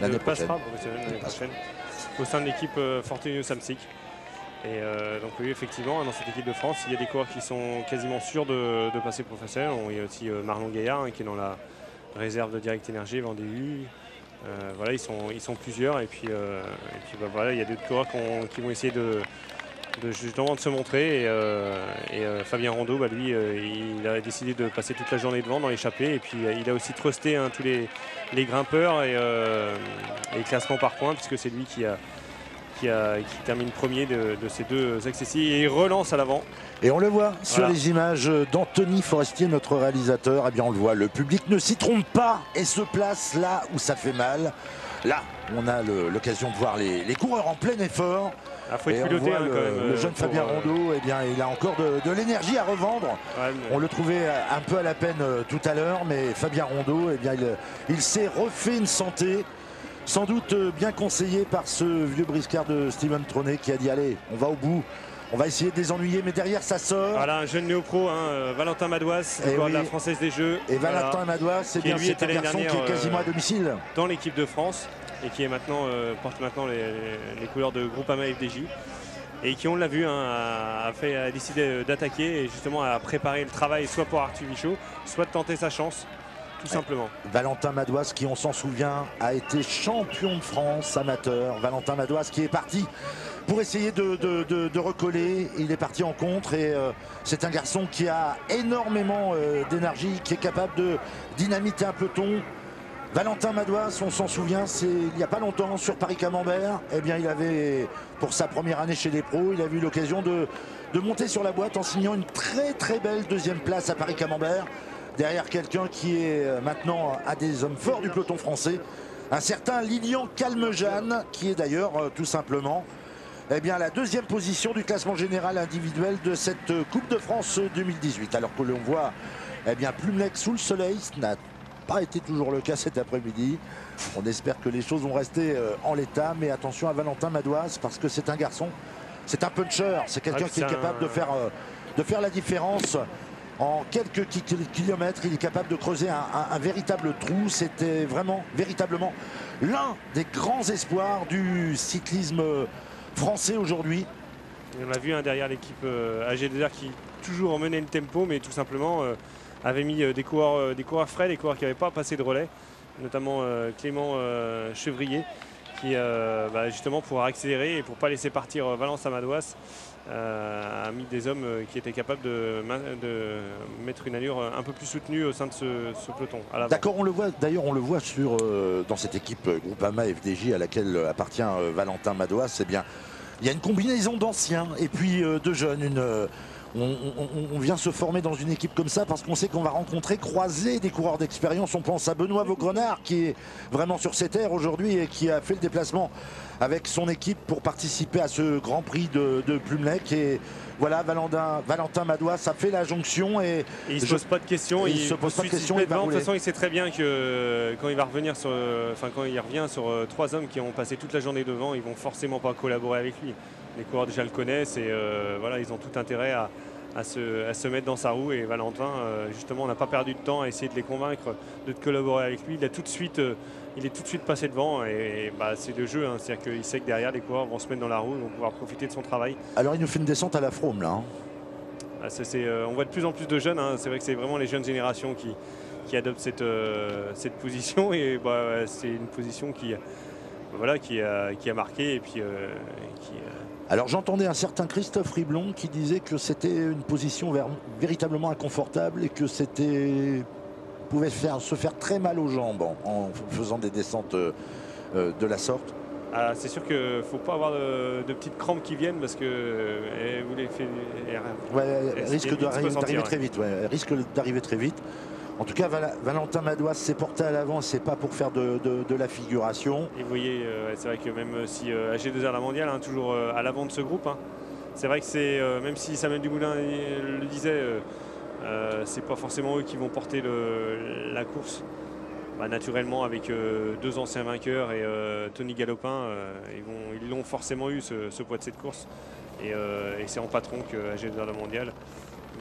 Speaker 2: l'année prochaine.
Speaker 3: Il passera professionnel l'année prochaine au sein de l'équipe Fortunio Samsic. Et donc oui, effectivement, dans cette équipe de France, il y a des coureurs qui sont quasiment sûrs de passer professionnel. Il y a aussi Marlon Gaillard qui est dans la réserve de Direct Énergie, Vendée. Voilà, ils sont plusieurs. Et puis voilà, il y a d'autres coureurs qui vont essayer justement de se montrer. Et Fabien Rondeau, lui, il a décidé de passer toute la journée devant dans l'échappée. Et puis il a aussi trusté tous les grimpeurs et les classements par points, puisque c'est lui qui termine premier de ces deux accessibles et il relance à l'avant.
Speaker 2: Et on le voit sur les images d'Anthony Forestier, notre réalisateur. Eh bien, on le voit, le public ne s'y trompe pas et se place là où ça fait mal. Là, on a l'occasion de voir les coureurs en plein effort.
Speaker 3: Faut être piloté, quand même.
Speaker 2: Le jeune Fabien Rondeau, eh bien, il a encore de l'énergie à revendre. On le trouvait un peu à la peine tout à l'heure, mais Fabien Rondeau, eh bien, il s'est refait une santé. Sans doute bien conseillé par ce vieux briscard de Steven Tronet qui a dit allez, on va au bout, on va essayer de les ennuyer, mais derrière ça sort.
Speaker 3: Voilà, un jeune néo-pro, Valentin Madouas, de la Française des Jeux.
Speaker 2: Et Valentin Madouas, c'est bien, c'est un garçon qui est quasiment à domicile.
Speaker 3: Dans l'équipe de France et qui est porte maintenant les couleurs de Groupama FDJ. Et qui, on l'a vu, a décidé d'attaquer et justement à préparer le travail soit pour Arthur Vichot, soit de tenter sa chance. Tout simplement.
Speaker 2: Valentin Madouas qui, on s'en souvient, a été champion de France amateur. Valentin Madouas qui est parti pour essayer de recoller. Il est parti en contre et c'est un garçon qui a énormément d'énergie, qui est capable de dynamiter un peloton. Valentin Madouas, on s'en souvient, il n'y a pas longtemps sur Paris-Camembert, eh bien, il avait, pour sa première année chez les pros, il a eu l'occasion de monter sur la boîte en signant une très très belle deuxième place à Paris-Camembert. Derrière quelqu'un qui est maintenant un des hommes forts du peloton français, un certain Lilian Calmejane, qui est d'ailleurs tout simplement la deuxième position du classement général individuel de cette Coupe de France 2018. Alors que l'on voit Plumelec sous le soleil, ce n'a pas été toujours le cas cet après-midi. On espère que les choses vont rester en l'état, mais attention à Valentin Madouas parce que c'est un garçon, c'est un puncher, c'est quelqu'un qui est capable de faire la différence. En quelques kilomètres, il est capable de creuser un véritable trou. C'était véritablement l'un des grands espoirs du cyclisme français aujourd'hui.
Speaker 3: On l'a vu derrière l'équipe AG2R qui toujours menait le tempo, mais tout simplement avait mis des coureurs frais, des coureurs qui n'avaient pas passé de relais, notamment Clément Chevrier, qui justement pour accélérer et pour ne pas laisser partir Valentin Madouas, a mis des hommes qui étaient capables de mettre une allure un peu plus soutenue au sein de ce peloton.
Speaker 2: D'accord, on le voit d'ailleurs, dans cette équipe Groupama FDJ à laquelle appartient Valentin Madouas. Eh bien, il y a une combinaison d'anciens et puis de jeunes. On vient se former dans une équipe comme ça parce qu'on sait qu'on va croiser des coureurs d'expérience. On pense à Benoît Vaugrenard qui est vraiment sur ses terres aujourd'hui et qui a fait le déplacement avec son équipe pour participer à ce Grand Prix de Plumelec. Et voilà, Valentin Madouas a fait la jonction et
Speaker 3: il ne se pose pas de questions.
Speaker 2: Il se pose pas de questions.
Speaker 3: De toute façon, il sait très bien que quand il va revenir quand il revient sur trois hommes qui ont passé toute la journée devant, ils vont forcément pas collaborer avec lui. Les coureurs déjà le connaissent et voilà, ils ont tout intérêt à se mettre dans sa roue. Et Valentin, justement, on n'a pas perdu de temps à essayer de les convaincre de collaborer avec lui. Il est tout de suite passé devant et c'est le jeu. C'est-à-dire qu'il sait que derrière, les coureurs vont se mettre dans la roue, vont pouvoir profiter de son travail.
Speaker 2: Alors il nous fait une descente à la Frôme là.
Speaker 3: On voit de plus en plus de jeunes. C'est vrai que c'est vraiment les jeunes générations qui adoptent cette position et c'est une position qui a marqué et puis
Speaker 2: Alors j'entendais un certain Christophe Riblon qui disait que c'était une position véritablement inconfortable et que c'était pouvait se faire très mal aux jambes en faisant des descentes de la sorte.
Speaker 3: Ah, c'est sûr qu'il ne faut pas avoir de petites crampes qui viennent parce que vous les faites.
Speaker 2: Elle risque d'arriver très vite. Elle risque d'arriver très vite. En tout cas, Valentin Madouas s'est porté à l'avant, c'est pas pour faire de la figuration.
Speaker 3: Et vous voyez, c'est vrai que même si AG2R la mondiale, hein, toujours à l'avant de ce groupe, hein, c'est vrai que c'est, même si Samuel Dumoulin le disait, c'est pas forcément eux qui vont porter la course. Naturellement, avec deux anciens vainqueurs et Tony Galopin, ils l'ont forcément eu ce poids de cette course. Et c'est en patron que AG2R la mondiale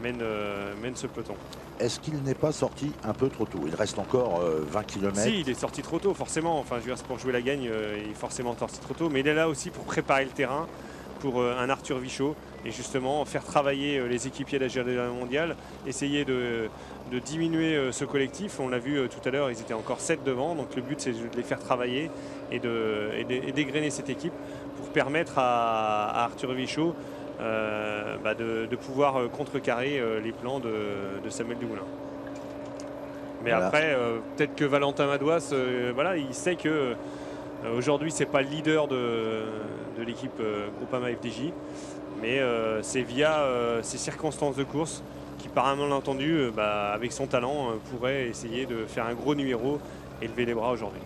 Speaker 3: mène ce peloton.
Speaker 2: Est-ce qu'il n'est pas sorti un peu trop tôt? Il reste encore 20 km.
Speaker 3: Si, il est sorti trop tôt, forcément. Enfin, je veux dire, pour jouer la gagne, il est forcément sorti trop tôt. Mais il est là aussi pour préparer le terrain pour un Arthur Vichot et justement faire travailler les équipiers d'AG2R la mondiale, essayer de diminuer ce collectif. On l'a vu tout à l'heure, ils étaient encore 7 devant. Donc le but, c'est de les faire travailler et d'égrener cette équipe pour permettre à Arthur Vichot de pouvoir contrecarrer les plans de Samuel Dumoulin. Mais voilà. Après, peut-être que Valentin Madouas, il sait que aujourd'hui c'est pas le leader de l'équipe Groupama FDJ, mais c'est via ces circonstances de course qui, par un malentendu, avec son talent, pourrait essayer de faire un gros numéro et lever les bras aujourd'hui.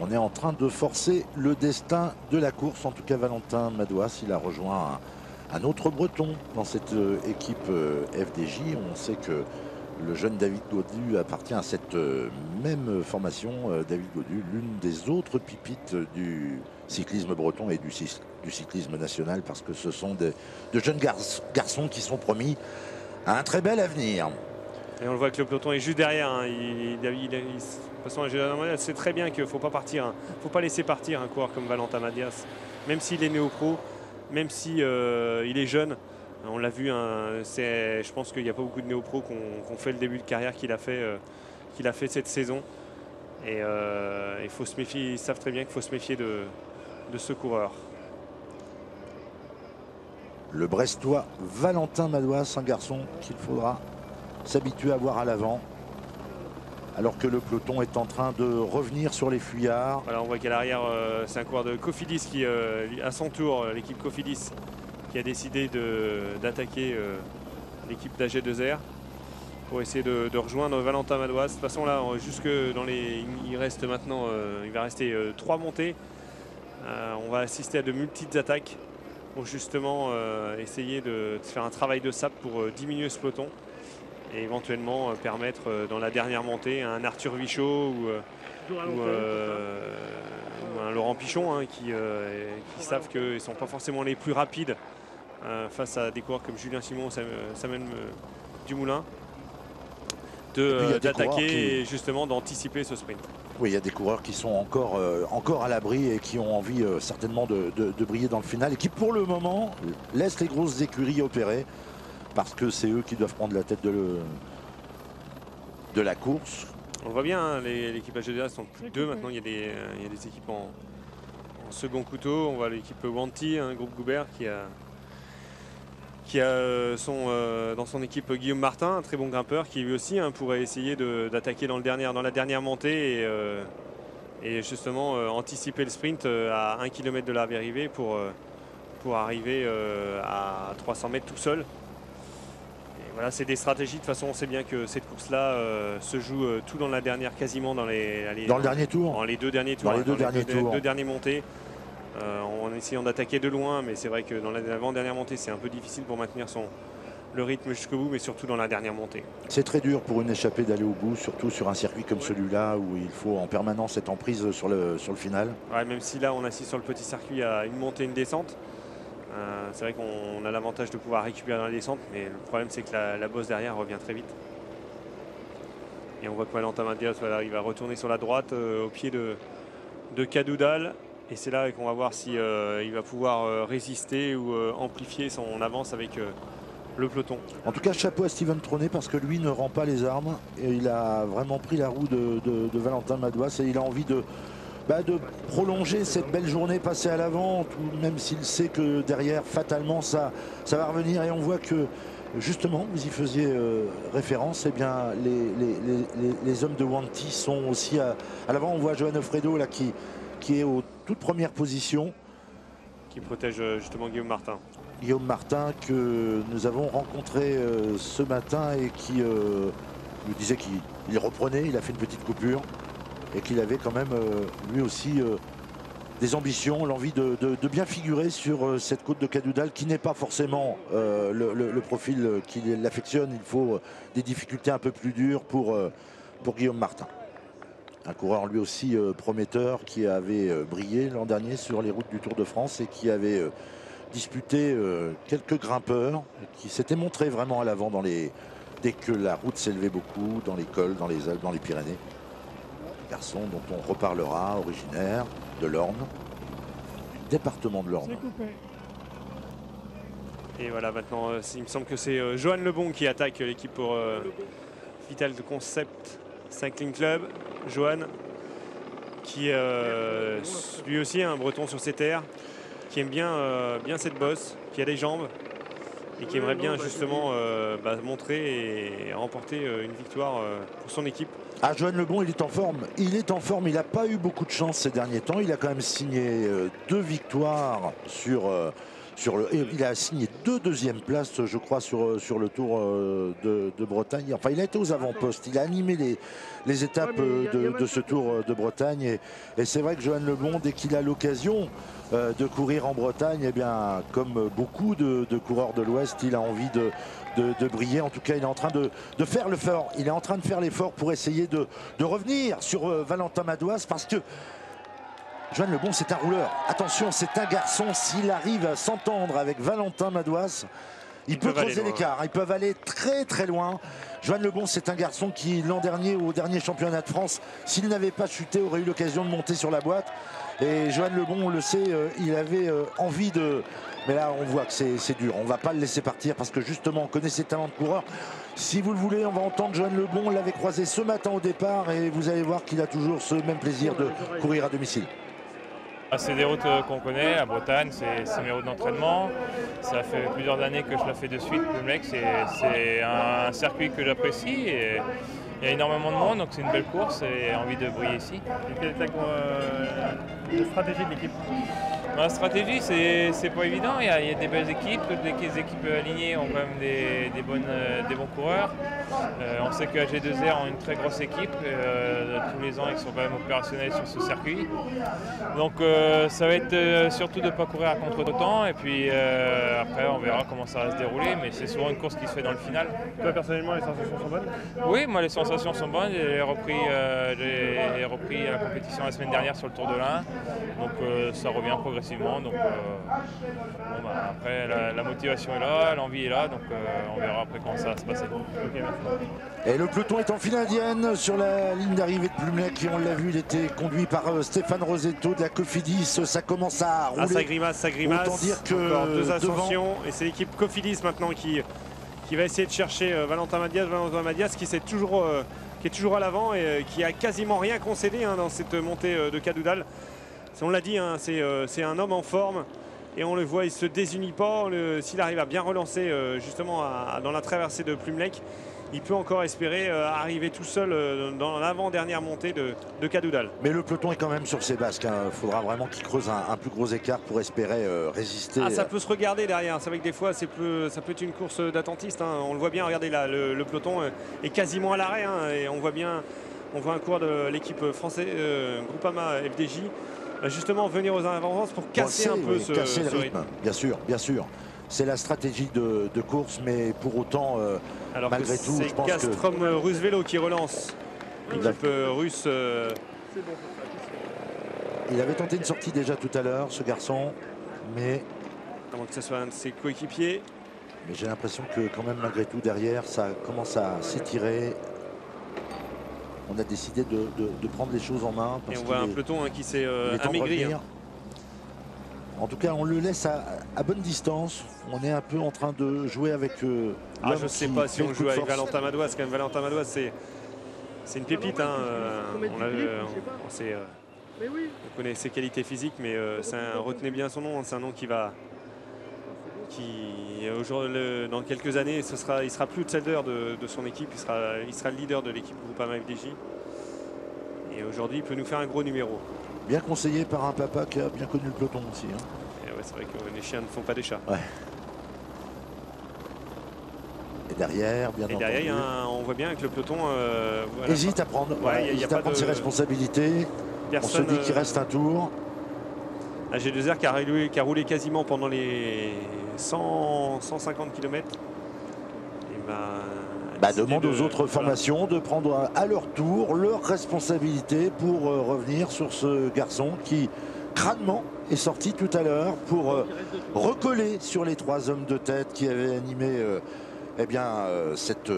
Speaker 2: On est en train de forcer le destin de la course. En tout cas, Valentin Madouas, il a rejoint un autre Breton dans cette équipe FDJ. On sait que le jeune David Gaudu appartient à cette même formation. David Gaudu, l'une des autres pipites du cyclisme breton et du cyclisme national, parce que ce sont de jeunes garçons qui sont promis à un très bel avenir.
Speaker 3: Et on le voit que le peloton est juste derrière. Hein. De toute façon, c'est très bien qu'il ne faut pas partir. Il ne faut pas laisser partir un coureur comme Valentin Madouas, même s'il est néo-pro, même si il est jeune. On l'a vu, hein, je pense qu'il n'y a pas beaucoup de néo-pros qui ont fait le début de carrière qu'il a fait cette saison. Et il faut se méfier, ils savent très bien qu'il faut se méfier de ce coureur.
Speaker 2: Le Brestois Valentin Madouas, un garçon qu'il faudra s'habituer à voir à l'avant, alors que le peloton est en train de revenir sur les fuyards.
Speaker 3: Voilà, on voit qu'à l'arrière, c'est un coureur de Cofidis qui, à son tour, l'équipe Cofidis, qui a décidé d'attaquer l'équipe d'AG2R pour essayer de rejoindre Valentin Madouas. De toute façon, là, jusque dans il reste maintenant, il va rester 3 montées. On va assister à de multiples attaques pour justement essayer de faire un travail de sap pour diminuer ce peloton et éventuellement permettre dans la dernière montée un Arthur Vichot ou un Laurent Pichon, hein, qui savent qu'ils ne sont pas forcément les plus rapides face à des coureurs comme Julien Simon ou Samuel Dumoulin, d'attaquer et justement d'anticiper ce sprint.
Speaker 2: Oui, il y a des coureurs qui sont encore à l'abri et qui ont envie certainement de briller dans le final et qui pour le moment laissent les grosses écuries opérer, parce que c'est eux qui doivent prendre la tête de la course.
Speaker 3: On voit bien, hein, l'équipe AG2R sont plus de 2 maintenant. Il y a des équipes en second couteau. On voit l'équipe Wanty, un groupe Goubert qui a dans son équipe Guillaume Martin, un très bon grimpeur, qui lui aussi pourrait essayer d'attaquer dans la dernière montée et justement anticiper le sprint à 1 km de l'arrivée pour arriver à 300 mètres tout seul. Voilà, c'est des stratégies. De toute façon, on sait bien que cette course-là se joue tout dans la dernière, quasiment dans le dernier tour. Dans les 2 derniers tours.
Speaker 2: Dans les deux
Speaker 3: dernières montées. En essayant d'attaquer de loin, mais c'est vrai que dans l'avant-dernière montée, c'est un peu difficile pour maintenir le rythme jusqu'au bout, mais surtout dans la dernière montée.
Speaker 2: C'est très dur pour une échappée d'aller au bout, surtout sur un circuit comme celui-là où il faut en permanence être en prise sur le final.
Speaker 3: Ouais, même si là, on assiste sur le petit circuit à une montée, une descente. C'est vrai qu'on a l'avantage de pouvoir récupérer dans la descente, mais le problème c'est que la bosse derrière revient très vite. Et on voit que Valentin Madouas, voilà, il va retourner sur la droite au pied de Cadoudal. Et c'est là qu'on va voir si il va pouvoir résister ou amplifier son avance avec le peloton.
Speaker 2: En tout cas, chapeau à Steven Tronet, parce que lui ne rend pas les armes. Et il a vraiment pris la roue de Valentin Madouas et il a envie de prolonger cette belle journée passée à l'avant, même s'il sait que derrière, fatalement, ça va revenir. Et on voit que Justement, vous y faisiez référence, eh bien, les hommes de Wanty sont aussi à l'avant. On voit Johan Offredo là, qui est aux toutes premières positions.
Speaker 3: Qui protège justement Guillaume Martin.
Speaker 2: Guillaume Martin que nous avons rencontré ce matin et qui nous disait qu'il reprenait, il a fait une petite coupure et qu'il avait quand même lui aussi des ambitions, l'envie de bien figurer sur cette côte de Cadoudal qui n'est pas forcément le profil qui l'affectionne. Il faut des difficultés un peu plus dures pour Guillaume Martin. Un coureur lui aussi prometteur qui avait brillé l'an dernier sur les routes du Tour de France et qui avait disputé quelques grimpeurs, qui s'était montré vraiment à l'avant dès que la route s'élevait beaucoup, dans les cols, dans les Alpes, dans les Pyrénées. Garçon dont on reparlera, originaire de l'Orne, du département de l'Orne.
Speaker 3: Et voilà, maintenant, il me semble que c'est Johan Lebon qui attaque l'équipe pour Vital Concept Cycling Club. Johan, qui lui aussi un breton sur ses terres, qui aime bien cette bosse, qui a des jambes et qui aimerait bien justement montrer et remporter une victoire pour son équipe.
Speaker 2: Ah, Johan Lebon, il est en forme. Il est en forme. Il n'a pas eu beaucoup de chance ces derniers temps. Il a quand même signé 2 victoires il a signé 2 deuxièmes places, je crois, sur le Tour de Bretagne. Enfin, il a été aux avant-postes. Il a animé les étapes de ce Tour de Bretagne. Et c'est vrai que Johan Lebon, dès qu'il a l'occasion de courir en Bretagne, eh bien, comme beaucoup de coureurs de l'Ouest, il a envie de briller. En tout cas, il est en train de faire l'effort. Il est en train de faire l'effort pour essayer de revenir sur Valentin Madouas, parce que Johan Lebon, c'est un rouleur. Attention, c'est un garçon. S'il arrive à s'entendre avec Valentin Madouas, il peut creuser l'écart. Ils peuvent aller très très loin. Johan Lebon, c'est un garçon qui, l'an dernier, au dernier championnat de France, s'il n'avait pas chuté, aurait eu l'occasion de monter sur la boîte. Et Johan Lebon, on le sait, il avait envie de... Mais là, on voit que c'est dur. On ne va pas le laisser partir parce que justement, on connaît ses talents de coureur. Si vous le voulez, on va entendre Johan Lebon. On l'avait croisé ce matin au départ et vous allez voir qu'il a toujours ce même plaisir de courir à domicile.
Speaker 20: C'est des routes qu'on connaît, la Bretagne, c'est mes routes d'entraînement. Ça fait plusieurs années que je la fais de suite. C'est un circuit que j'apprécie. Et il y a énormément de monde, donc c'est une belle course et j'ai envie de briller ici.
Speaker 3: Et quelle est la stratégie de l'équipe?
Speaker 20: La stratégie, c'est pas évident. Il y a des belles équipes. Toutes les équipes alignées ont quand même des bons coureurs. On sait que AG2R ont une très grosse équipe. Tous les ans, ils sont quand même opérationnels sur ce circuit. Donc ça va être surtout de ne pas courir à contre-temps. Et puis après, on verra comment ça va se dérouler. Mais c'est souvent une course qui se fait dans le final.
Speaker 3: Toi, personnellement, les sensations sont bonnes?
Speaker 20: Oui, moi, les sensations sont bonnes. J'ai repris la compétition la semaine dernière sur le Tour de l'Ain. Donc ça revient progressivement. Donc après la motivation est là, l'envie est là, donc on verra après comment ça va se passer. Okay,
Speaker 2: et le peloton est en file indienne sur la ligne d'arrivée de Plumelec, et on l'a vu, il était conduit par Stéphane Rosetto de la Cofidis. Ça commence à rouler.
Speaker 3: Ah, ça grimace.
Speaker 2: Autant dire que
Speaker 3: encore 2 ascensions
Speaker 2: devant...
Speaker 3: et c'est l'équipe Cofidis maintenant qui va essayer de chercher Valentin Madouas qui est toujours à l'avant et qui a quasiment rien concédé dans cette montée de Cadoudal. On l'a dit, hein, c'est un homme en forme et on le voit, il ne se désunit pas. S'il arrive à bien relancer justement dans la traversée de Plumelec, il peut encore espérer arriver tout seul dans l'avant-dernière montée de Cadoudal.
Speaker 2: Mais le peloton est quand même sur ses basques. Il faudra vraiment qu'il creuse un plus gros écart pour espérer résister.
Speaker 3: Ah, ça peut se regarder derrière. C'est vrai que des fois, ça peut être une course d'attentiste. Hein. On le voit bien, regardez là, le peloton est quasiment à l'arrêt. Hein, et on voit un coureur de l'équipe française Groupama FDJ. Justement venir aux avant-ventes pour casser un peu ce rythme.
Speaker 2: Bien sûr, bien sûr. C'est la stratégie de course, mais pour autant,
Speaker 3: alors
Speaker 2: malgré tout, je pense
Speaker 3: Castrom Russe Vélo qui relance. L'équipe russe.
Speaker 2: Il avait tenté une sortie déjà tout à l'heure, ce garçon, mais...
Speaker 3: Avant que ce soit un de ses coéquipiers.
Speaker 2: Mais j'ai l'impression que quand même, malgré tout, derrière, ça commence à s'étirer. On a décidé de prendre les choses en main.
Speaker 3: Et on voit un peloton qui s'est amaigri.
Speaker 2: En tout cas, on le laisse à bonne distance. On est un peu en train de jouer avec... je
Speaker 3: ne sais pas si on joue avec Valentin Madouas. Quand même, Valentin Madouas, c'est une pépite. Hein. On connaît ses qualités physiques, mais retenez bien son nom. C'est un nom qui va dans quelques années, il sera plus outsider de son équipe, il sera le leader de l'équipe Groupama FDJ. Et aujourd'hui, il peut nous faire un gros numéro.
Speaker 2: Bien conseillé par un papa qui a bien connu le peloton aussi. Hein.
Speaker 3: Et ouais, c'est vrai que les chiens ne font pas des chats.
Speaker 2: Ouais. Et derrière, bien entendu.
Speaker 3: Et derrière, on voit bien que le peloton
Speaker 2: voilà, hésite à prendre, hésite à prendre ses responsabilités.
Speaker 3: Personne,
Speaker 2: on se dit qu'il reste un tour.
Speaker 3: Un G2R qui a roulé quasiment pendant les 150 km. Et
Speaker 2: demande aux autres formations de prendre à leur tour leurs responsabilités pour revenir sur ce garçon qui crânement est sorti tout à l'heure pour recoller sur les 3 hommes de tête qui avaient animé cette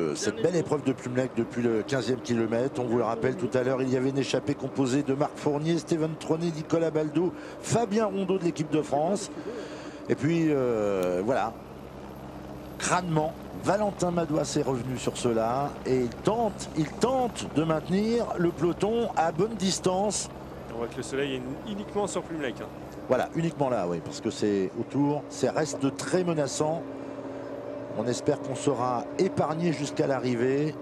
Speaker 2: belle épreuve de Plumelec depuis le 15e kilomètre. On vous le rappelle, tout à l'heure, il y avait une échappée composée de Marc Fournier, Steven Tronet, Nicolas Baldo, Fabien Rondeau de l'équipe de France. Et puis, voilà, crânement, Valentin Madouas est revenu sur cela et il tente de maintenir le peloton à bonne distance.
Speaker 3: On voit que le soleil est uniquement sur Plumelec. Hein.
Speaker 2: Voilà, uniquement là, oui, parce que c'est autour, ça reste très menaçant. On espère qu'on sera épargné jusqu'à l'arrivée,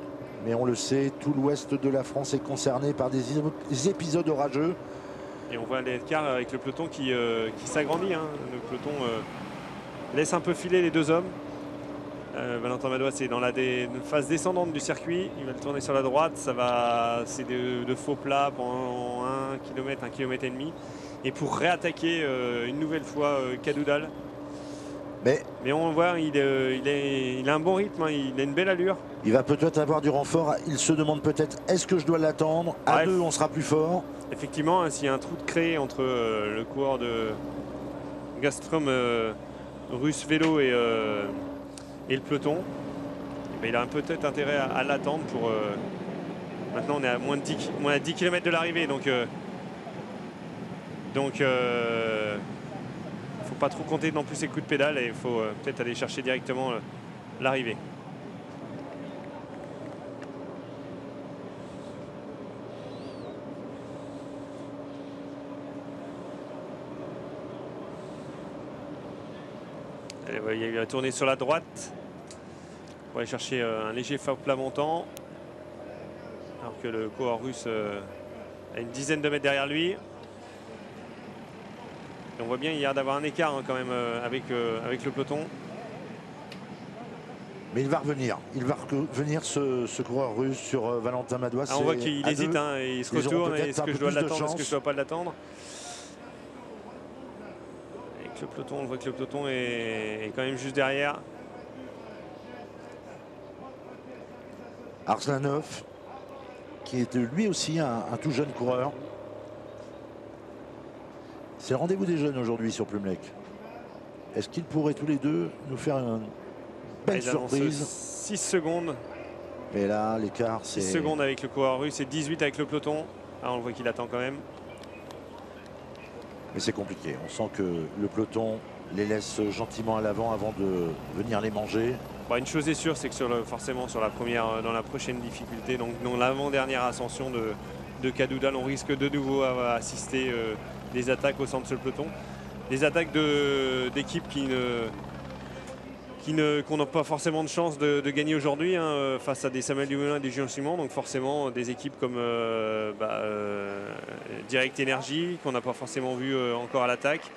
Speaker 2: mais on le sait, tout l'ouest de la France est concerné par des épisodes orageux.
Speaker 3: Et on voit l'écart avec le peloton qui s'agrandit. Hein. Le peloton laisse un peu filer les 2 hommes. Valentin Madouas est dans la phase descendante du circuit. Il va le tourner sur la droite. C'est de faux plats pendant 1 km, 1,5 km. Et pour réattaquer une nouvelle fois Cadoudal. Mais on voit, il a un bon rythme, hein, il a une belle allure.
Speaker 2: Il va peut-être avoir du renfort. Il se demande peut-être, est-ce que je dois l'attendre? À 2, on sera plus fort.
Speaker 3: Effectivement, hein, s'il y a un trou de créé entre le coureur de Gazprom russe vélo et le peloton, il a peut-être intérêt à l'attendre pour... maintenant, on est à moins de 10 km de l'arrivée, donc faut pas trop compter non plus ses coups de pédale et il faut peut-être aller chercher directement l'arrivée. Il va tourner sur la droite pour aller chercher un léger plat montant alors que le coureur russe a une dizaine de mètres derrière lui. Et on voit bien, il y a d'avoir un écart hein, quand même avec le peloton.
Speaker 2: Mais il va revenir. Il va revenir ce coureur russe sur Valentin Madouas.
Speaker 3: On voit qu'il hésite, hein, et il se retourne. Est-ce que je dois l'attendre? Est-ce que je ne dois pas l'attendre? Avec le peloton, on voit que le peloton est quand même juste derrière.
Speaker 2: Arslanov, qui est lui aussi un tout jeune coureur. C'est le rendez-vous des jeunes aujourd'hui sur Plumelec. Est-ce qu'ils pourraient tous les deux nous faire une belle surprise?
Speaker 3: 6 secondes.
Speaker 2: Et là, l'écart, c'est...
Speaker 3: 6 secondes avec le coureur russe et 18 avec le peloton. Ah, on voit qu'il attend quand même.
Speaker 2: Mais c'est compliqué. On sent que le peloton les laisse gentiment à l'avant avant de venir les manger.
Speaker 3: Bon, une chose est sûre, c'est que forcément dans la prochaine difficulté, donc dans l'avant-dernière ascension de Cadoudal, on risque de nouveau à assister des attaques au centre de ce peloton. Des attaques d'équipes qu'on n'a pas forcément de chance de gagner aujourd'hui hein, face à des Samuel Dumoulin et des Julien Simon. Donc forcément des équipes comme Direct Energy qu'on n'a pas forcément vu encore à l'attaque.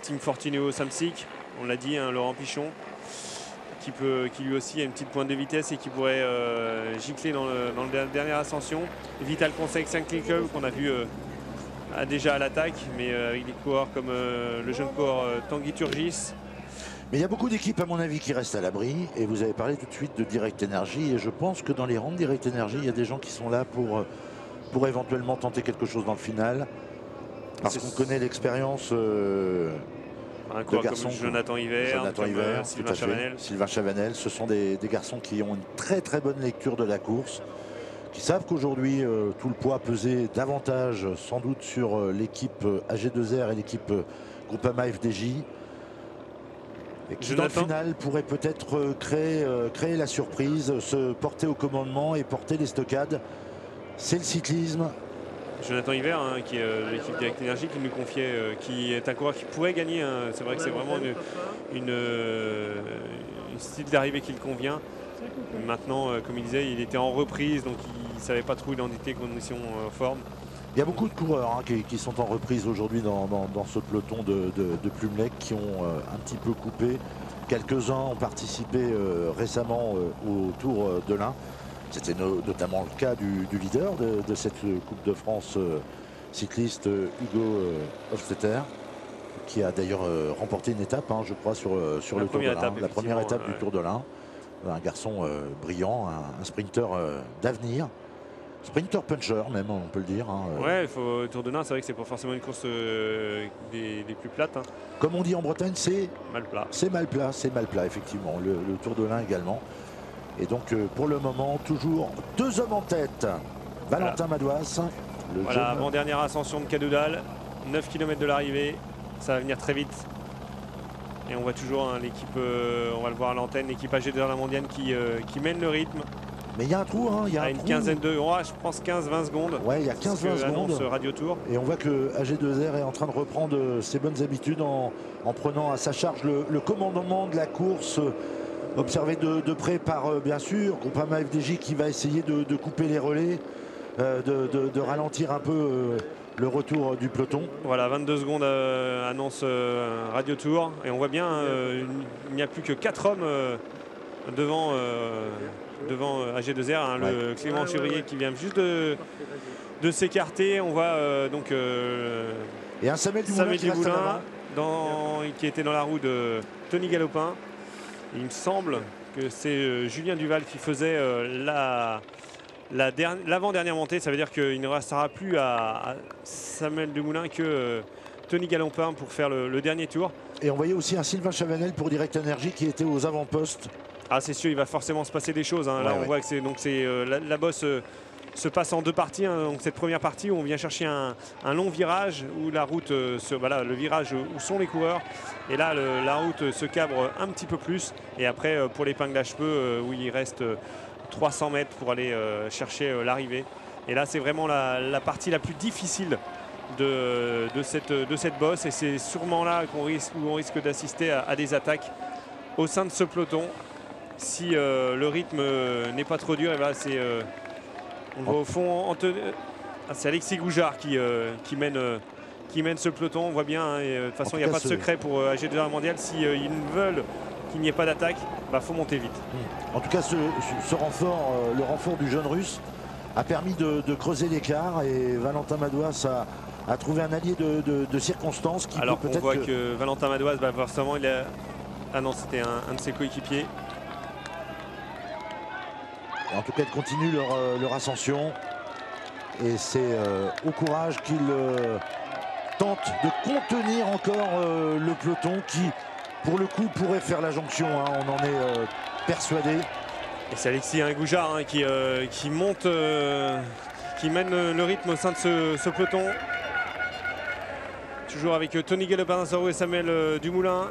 Speaker 3: Team Fortuneo Samsic, on l'a dit, hein, Laurent Pichon, qui lui aussi a une petite pointe de vitesse et qui pourrait gicler dans la dernière ascension. Vital Conseil 5 Club qu'on a vu déjà à l'attaque, mais avec des coureurs comme le jeune coureur Tanguy Turgis.
Speaker 2: Mais il y a beaucoup d'équipes à mon avis qui restent à l'abri et vous avez parlé tout de suite de Direct Energy et je pense que dans les rangs de Direct Energy il y a des gens qui sont là pour éventuellement tenter quelque chose dans le final parce qu'on connaît l'expérience de garçons
Speaker 3: comme Jonathan Hiver,
Speaker 2: Sylvain Chavanel. Ce sont des garçons qui ont une très très bonne lecture de la course, qui savent qu'aujourd'hui tout le poids pesait davantage sans doute sur l'équipe AG2R et l'équipe Groupama FDJ. Et qui dans le final pourrait peut-être créer la surprise, se porter au commandement et porter les stockades. C'est le cyclisme.
Speaker 3: Jonathan Hiver, hein, qui est de l'équipe Direct Énergie, qui nous confiait, qui est un coureur qui pourrait gagner. Hein. C'est vrai que c'est vraiment une style d'arrivée qui le convient. Maintenant, comme il disait, il était en reprise, donc il ne savait pas trop où il en était, conditions forme.
Speaker 2: Il y a beaucoup de coureurs hein, qui sont en reprise aujourd'hui dans ce peloton de Plumelec qui ont un petit peu coupé. Quelques-uns ont participé récemment au Tour de l'Ain. C'était notamment le cas du leader de cette Coupe de France cycliste, Hugo Hofstetter, qui a d'ailleurs remporté une étape, hein, je crois, sur le Tour de l'Ain. La première étape du Tour de l'Ain. Un garçon brillant, un sprinter d'avenir. Sprinter puncher même, on peut le dire. Hein.
Speaker 3: Ouais, le Tour de l'Ain, c'est vrai que c'est pas forcément une course des plus plates. Hein.
Speaker 2: Comme on dit en Bretagne, c'est
Speaker 3: mal plat.
Speaker 2: C'est mal plat, effectivement. Le Tour de l'Ain également. Et donc pour le moment, toujours 2 hommes en tête. Valentin Madouas.
Speaker 3: Voilà, avant-dernière ascension de Cadoudal. 9 km de l'arrivée. Ça va venir très vite. Et on voit toujours hein, l'équipe, on va le voir à l'antenne, l'équipe AG2R La Mondienne qui mène le rythme.
Speaker 2: Mais il y a un trou, hein, il y a
Speaker 3: une quinzaine de, je pense 15-20 secondes.
Speaker 2: Ouais, il y a 15-20 secondes.
Speaker 3: Radio Tour.
Speaker 2: Et on voit que AG2R est en train de reprendre ses bonnes habitudes en prenant à sa charge le commandement de la course, observé de près par, bien sûr, Groupama FDJ qui va essayer de couper les relais, de ralentir un peu le retour du peloton.
Speaker 3: Voilà, 22 secondes annonce Radio Tour. Et on voit bien, il n'y a plus que 4 hommes devant AG2R, hein, le Clément Chevrier qui vient juste de s'écarter. On voit donc
Speaker 2: et un Samuel Dumoulin
Speaker 3: qui était dans la roue de Tony Galopin. Il me semble que c'est Julien Duval qui faisait l'avant-dernière montée. Ça veut dire qu'il ne restera plus à Samuel Dumoulin que Tony Galopin pour faire le dernier tour.
Speaker 2: Et on voyait aussi un Sylvain Chavanel pour Direct Énergie qui était aux avant-postes.
Speaker 3: Ah, c'est sûr, il va forcément se passer des choses. Hein. Là, on voit que la bosse se passe en 2 parties. Hein. Donc cette première partie où on vient chercher un long virage où la route, le virage où sont les coureurs. Et là, la route se cabre un petit peu plus. Et après, pour l'épingle à cheveux, où il reste 300 mètres pour aller chercher l'arrivée. Et là, c'est vraiment la partie la plus difficile de cette bosse. Et c'est sûrement là où on risque d'assister à des attaques au sein de ce peloton. Si le rythme n'est pas trop dur, et ben on va au fond. C'est Alexis Goujard qui mène ce peloton. On voit bien. Hein, et, de toute façon, il n'y a pas de secret pour AG2R Mondial. Si ils veulent qu'il n'y ait pas d'attaque, faut monter vite.
Speaker 2: En tout cas, ce renfort, le renfort du jeune Russe, a permis de creuser l'écart. Et Valentin Madouas a trouvé un allié de circonstances.
Speaker 3: Alors qu'on voit que Valentin Madouas, forcément, il a. Ah non, c'était un de ses coéquipiers.
Speaker 2: En tout cas, ils continuent leur ascension. Et c'est au courage qu'ils tentent de contenir encore le peloton qui, pour le coup, pourrait faire la jonction. Hein, on en est persuadé.
Speaker 3: Et c'est Alexis Goujard hein, qui monte, qui mène le rythme au sein de ce peloton. Toujours avec Tony Galopin et Samuel Dumoulin.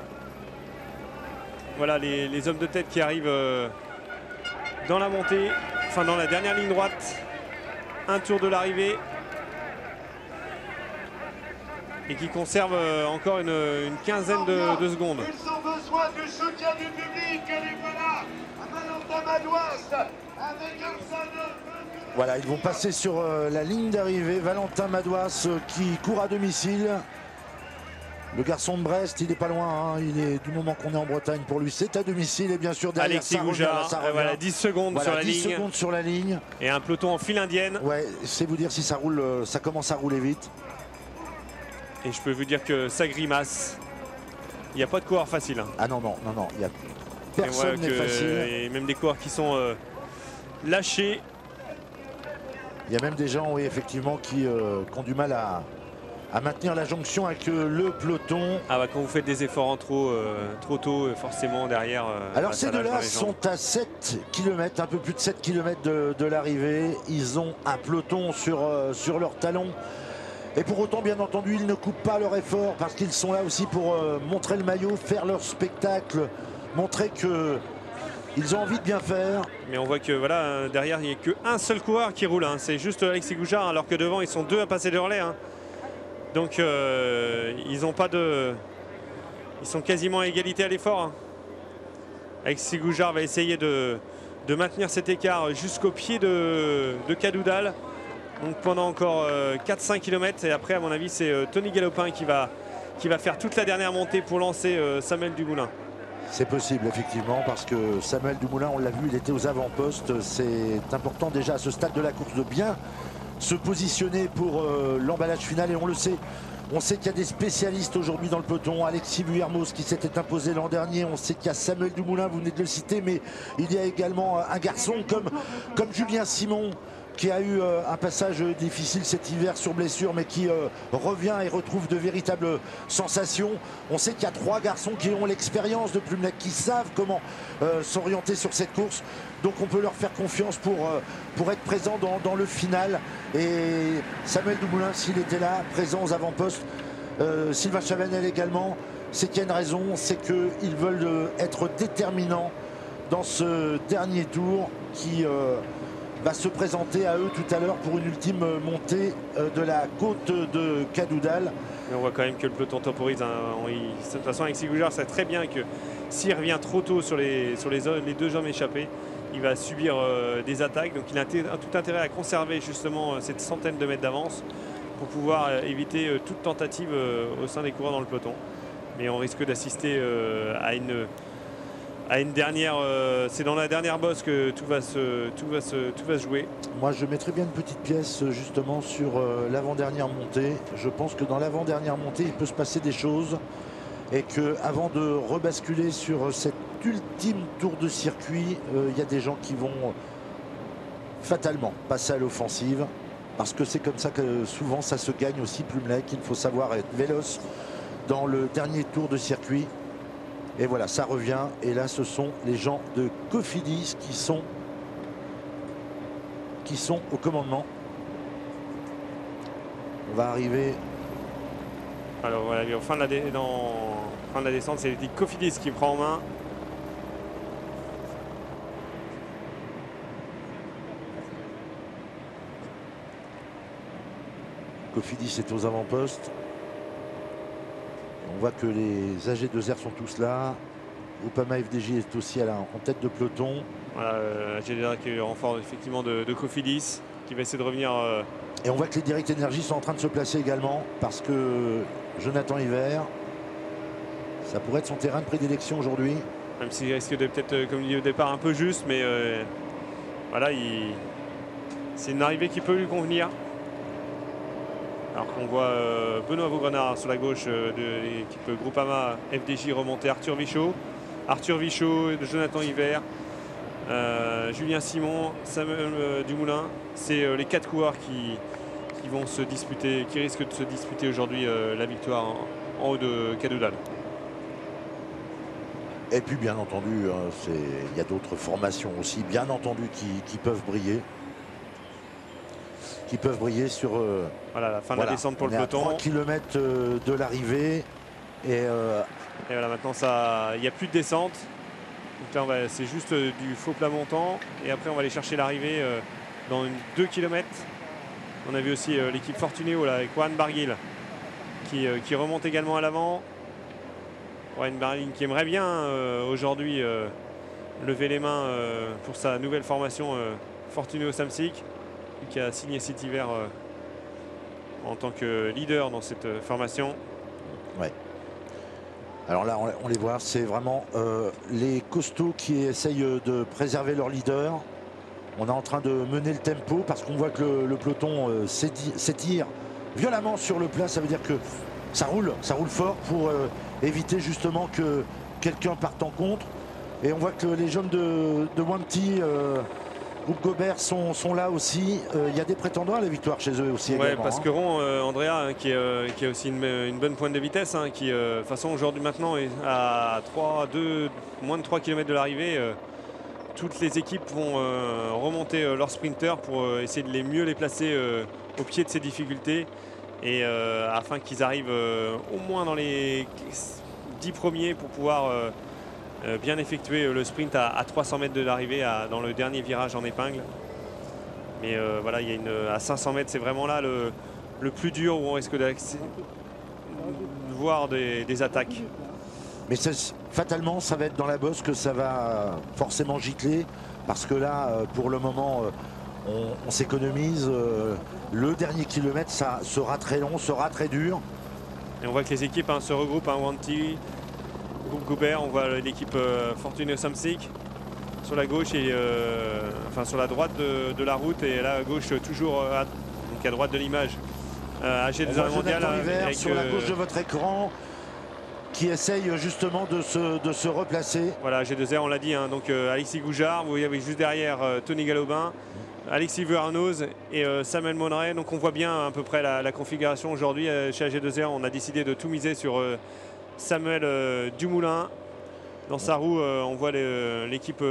Speaker 3: Voilà les hommes de tête qui arrivent dans la montée, enfin dans la dernière ligne droite. Un tour de l'arrivée. Et qui conserve encore une quinzaine de secondes.
Speaker 21: Ils ont besoin du soutien du public. Et les voilà à Valentin Madouas avec un.
Speaker 2: Voilà, ils vont passer sur la ligne d'arrivée. Valentin Madouas qui court à domicile. Le garçon de Brest, il n'est pas loin, hein. Il est, du moment qu'on est en Bretagne, pour lui, c'est à domicile. Et bien sûr, derrière
Speaker 3: Alexis Goujard, voilà, 10 secondes sur la
Speaker 2: 10
Speaker 3: ligne.
Speaker 2: secondes sur la ligne.
Speaker 3: Et un peloton en file indienne.
Speaker 2: Ouais, c'est vous dire si ça roule, ça commence à rouler vite.
Speaker 3: Et je peux vous dire que ça grimace. Il n'y a pas de coureur facile. Hein.
Speaker 2: Ah non, il y a personne n'est facile.
Speaker 3: Et même des coureurs qui sont lâchés.
Speaker 2: Il y a même des gens, oui, effectivement, qui ont du mal à maintenir la jonction avec le peloton.
Speaker 3: Ah quand vous faites des efforts en trop tôt, forcément derrière.
Speaker 2: Alors ces deux-là sont à 7 km, un peu plus de 7 km de l'arrivée. Ils ont un peloton sur leur talon. Et pour autant, bien entendu, ils ne coupent pas leur effort parce qu'ils sont là aussi pour montrer le maillot, faire leur spectacle, montrer que Ils ont envie de bien faire.
Speaker 3: Mais on voit que voilà, derrière, il n'y a qu'un seul coureur qui roule. Hein. C'est juste Alexis Goujard, alors que devant, ils sont 2 à passer de relais. Hein. Donc, ils n'ont pas de... Ils sont quasiment à égalité à l'effort. Hein. Alexis Goujard va essayer de maintenir cet écart jusqu'au pied de Cadoudal. Donc pendant encore 4-5 km. Et après, à mon avis, c'est Tony Galopin qui va faire toute la dernière montée pour lancer Samuel Dumoulin.
Speaker 2: C'est possible, effectivement, parce que Samuel Dumoulin, on l'a vu, il était aux avant-postes. C'est important déjà à ce stade de la course de bien se positionner pour l'emballage final. Et on le sait. On sait qu'il y a des spécialistes aujourd'hui dans le peloton. Alexis Vuillermoz qui s'était imposé l'an dernier. On sait qu'il y a Samuel Dumoulin, vous venez de le citer, mais il y a également un garçon comme Julien Simon qui a eu un passage difficile cet hiver sur blessure, mais qui revient et retrouve de véritables sensations. On sait qu'il y a 3 garçons qui ont l'expérience de Plumelec, qui savent comment s'orienter sur cette course. Donc on peut leur faire confiance pour être présent dans le final. Et Samuel Dumoulin, s'il était là, présent aux avant-postes, Sylvain Chavanel également, c'est qu'il y a une raison, c'est qu'ils veulent être déterminants dans ce dernier tour qui va se présenter à eux tout à l'heure pour une ultime montée de la côte de Cadoudal.
Speaker 3: Mais on voit quand même que le peloton temporise. Hein. De toute façon, Alexis Goujard sait très bien que s'il revient trop tôt sur les 2 jambes échappées, il va subir des attaques. Donc il a tout intérêt à conserver justement cette centaine de mètres d'avance pour pouvoir éviter toute tentative au sein des coureurs dans le peloton. Mais on risque d'assister à une dernière, c'est dans la dernière bosse que tout va se jouer.
Speaker 2: Moi je mettrais bien une petite pièce justement sur l'avant-dernière montée. Je pense que dans l'avant-dernière montée il peut se passer des choses et que avant de rebasculer sur cet ultime tour de circuit, il y a des gens qui vont fatalement passer à l'offensive, parce que c'est comme ça que souvent ça se gagne aussi Plumelec. Il faut savoir être véloce dans le dernier tour de circuit. Et voilà, ça revient. Et là, ce sont les gens de Cofidis qui sont au commandement. On va arriver.
Speaker 3: Alors voilà, en fin de la descente, c'est l'équipe Cofidis qui prend en main.
Speaker 2: Cofidis est aux avant-postes. On voit que les AG2R sont tous là. Opama FDJ est aussi en tête de peloton.
Speaker 3: Voilà, AG2R qui est en renfort effectivement de Cofidis, qui va essayer de revenir.
Speaker 2: Et on voit que les Direct Energy sont en train de se placer également, parce que Jonathan Hiver, ça pourrait être son terrain de prédilection aujourd'hui.
Speaker 3: Même s'il risque de peut-être, comme dit au départ, un peu juste, mais voilà, c'est une arrivée qui peut lui convenir. Alors qu'on voit Benoît Vaugrenard sur la gauche de l'équipe Groupama FDJ remonter Arthur Vichot, Jonathan Hiver, Julien Simon, Samuel Dumoulin. C'est les 4 coureurs qui vont se disputer, qui risquent de se disputer aujourd'hui la victoire en haut de Cadoudal.
Speaker 2: Et puis bien entendu, il y a d'autres formations aussi, bien entendu, qui peuvent briller. Qui peuvent briller sur
Speaker 3: voilà, la fin de la descente pour le peloton.
Speaker 2: 3 km de l'arrivée. Et
Speaker 3: voilà, maintenant il n'y a plus de descente. Donc là, c'est juste du faux plat montant. Et après, on va aller chercher l'arrivée dans 2 km. On a vu aussi l'équipe Fortunéo là, avec Juan Barguil qui remonte également à l'avant. Juan Barguil qui aimerait bien aujourd'hui lever les mains pour sa nouvelle formation Fortunéo Samsic, qui a signé cet hiver en tant que leader dans cette formation.
Speaker 2: Ouais. Alors là, on les voit, c'est vraiment les costauds qui essayent de préserver leur leader. On est en train de mener le tempo parce qu'on voit que le peloton s'étire violemment sur le plat. Ça veut dire que ça roule fort pour éviter justement que quelqu'un parte en contre. Et on voit que les jeunes de Wanty, Groupe Gobert sont là aussi. Il y a des prétendants à la victoire chez eux aussi.
Speaker 3: Ouais,
Speaker 2: également,
Speaker 3: Pasqueron, Andrea, qui a aussi une bonne pointe de vitesse, qui de toute façon aujourd'hui maintenant est à moins de 3 km de l'arrivée. Toutes les équipes vont remonter leurs sprinters pour essayer de mieux les placer au pied de ces difficultés, et afin qu'ils arrivent au moins dans les 10 premiers pour pouvoir bien effectué le sprint à 300 mètres de l'arrivée dans le dernier virage en épingle. Mais voilà, il y a à 500 mètres, c'est vraiment là le plus dur où on risque de voir des attaques.
Speaker 2: Mais fatalement, ça va être dans la bosse que ça va forcément gicler. Parce que là, pour le moment, on s'économise. Le dernier kilomètre, ça sera très long, sera très dur.
Speaker 3: Et on voit que les équipes se regroupent. Wanty, groupe Goubert, on voit l'équipe Fortuno Samsic sur la gauche et enfin sur la droite de la route. Et là à gauche, toujours donc à droite de l'image. AG2R Mondial
Speaker 2: avec sur la gauche de votre écran, qui essaye justement de se replacer.
Speaker 3: Voilà, G2R, on l'a dit, hein, donc Alexis Goujard, vous voyez juste derrière Tony Galopin, Alexis Vuarnoz et Samuel Monneray. Donc on voit bien à peu près la configuration aujourd'hui. Chez AG2R, on a décidé de tout miser sur Samuel Dumoulin. Dans sa roue, on voit l'équipe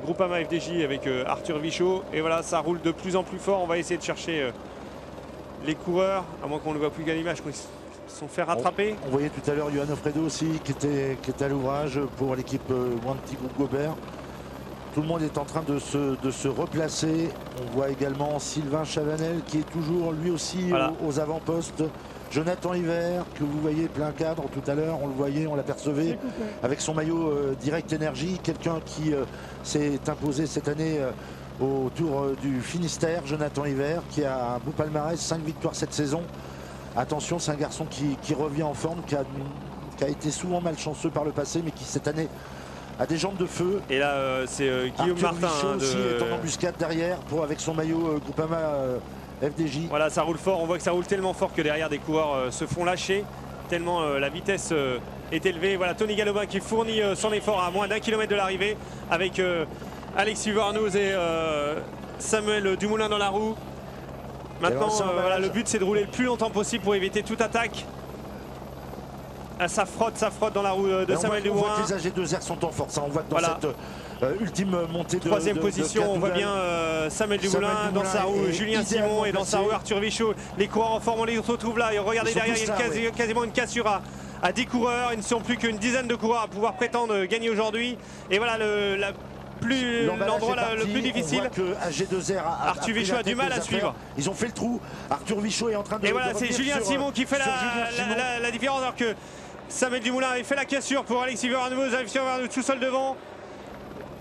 Speaker 3: Groupama FDJ avec Arthur Vichot. Et voilà, ça roule de plus en plus fort. On va essayer de chercher les coureurs, à moins qu'on ne le voit plus qu'à l'image, qu'ils se sont fait rattraper.
Speaker 2: On voyait tout à l'heure Johan Ofredo aussi qui était à l'ouvrage pour l'équipe Wanty Groupe Gobert. Tout le monde est en train de se replacer. On voit également Sylvain Chavanel qui est toujours lui aussi aux avant-postes. Jonathan Hiver, que vous voyez plein cadre tout à l'heure, on le voyait, on l'apercevait avec son maillot Direct Énergie. Quelqu'un qui s'est imposé cette année au Tour du Finistère, Jonathan Hiver, qui a un beau palmarès, 5 victoires cette saison. Attention, c'est un garçon qui revient en forme, qui a été souvent malchanceux par le passé, mais qui cette année a des jambes de feu.
Speaker 3: Et là, c'est Guillaume
Speaker 2: Arthur
Speaker 3: Martin
Speaker 2: Vichot aussi est en embuscade derrière avec son maillot Groupama FDJ.
Speaker 3: Voilà, ça roule fort. On voit que ça roule tellement fort que derrière des coureurs se font lâcher, tellement la vitesse est élevée. Voilà, Tony Galopin qui fournit son effort à moins d'1 kilomètre de l'arrivée avec Alexis Vuarnoz et Samuel Dumoulin dans la roue. Maintenant, voilà, le but c'est de rouler le plus longtemps possible pour éviter toute attaque. Ah, ça frotte dans la roue de Samuel Dumoulin.
Speaker 2: On voit que les AG2R sont en force. On voit que dans cette ultime montée de
Speaker 3: troisième position, on voit bien Samuel Dumoulin dans sa roue, Julien Simon et dans sa roue Arthur Vichot. Les coureurs en forme, on les retrouve là. Et regardez derrière, il y a quasiment une cassure à 10 coureurs. Il ne sont plus qu'une dizaine de coureurs à pouvoir prétendre gagner aujourd'hui. Et voilà l'endroit le plus difficile.
Speaker 2: On voit que AG2R
Speaker 3: Arthur Vichot a du mal à suivre.
Speaker 2: Ils ont fait le trou. Arthur Vichot est en train de.
Speaker 3: Et voilà, c'est Julien Simon qui fait la différence, alors que Samuel Dumoulin avait fait la cassure pour Alexis Vuarnoz. Alexis Vuarnoz tout seul devant.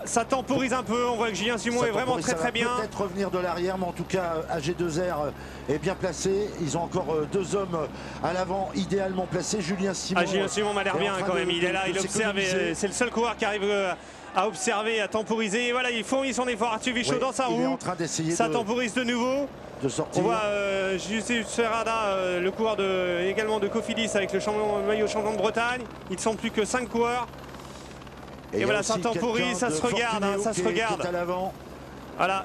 Speaker 3: Ça temporise un peu, on voit que Julien Simon est vraiment très bien.
Speaker 2: Peut-être revenir de l'arrière, mais en tout cas AG2R est bien placé. Ils ont encore deux hommes à l'avant idéalement placés. Julien Simon.
Speaker 3: Julien Simon m'a l'air bien quand même. Il est là, il observe. C'est le seul coureur qui arrive à observer, à temporiser. Et voilà, il fournit son effort. Arthur Vichot dans sa roue. Ça temporise de nouveau.
Speaker 2: On
Speaker 3: voit Justus Ferrada, le coureur également de Cofidis avec le maillot champion de Bretagne. Il ne sont plus que 5 coureurs. Et voilà, ça temporise, ça se regarde, ça se regarde. Voilà.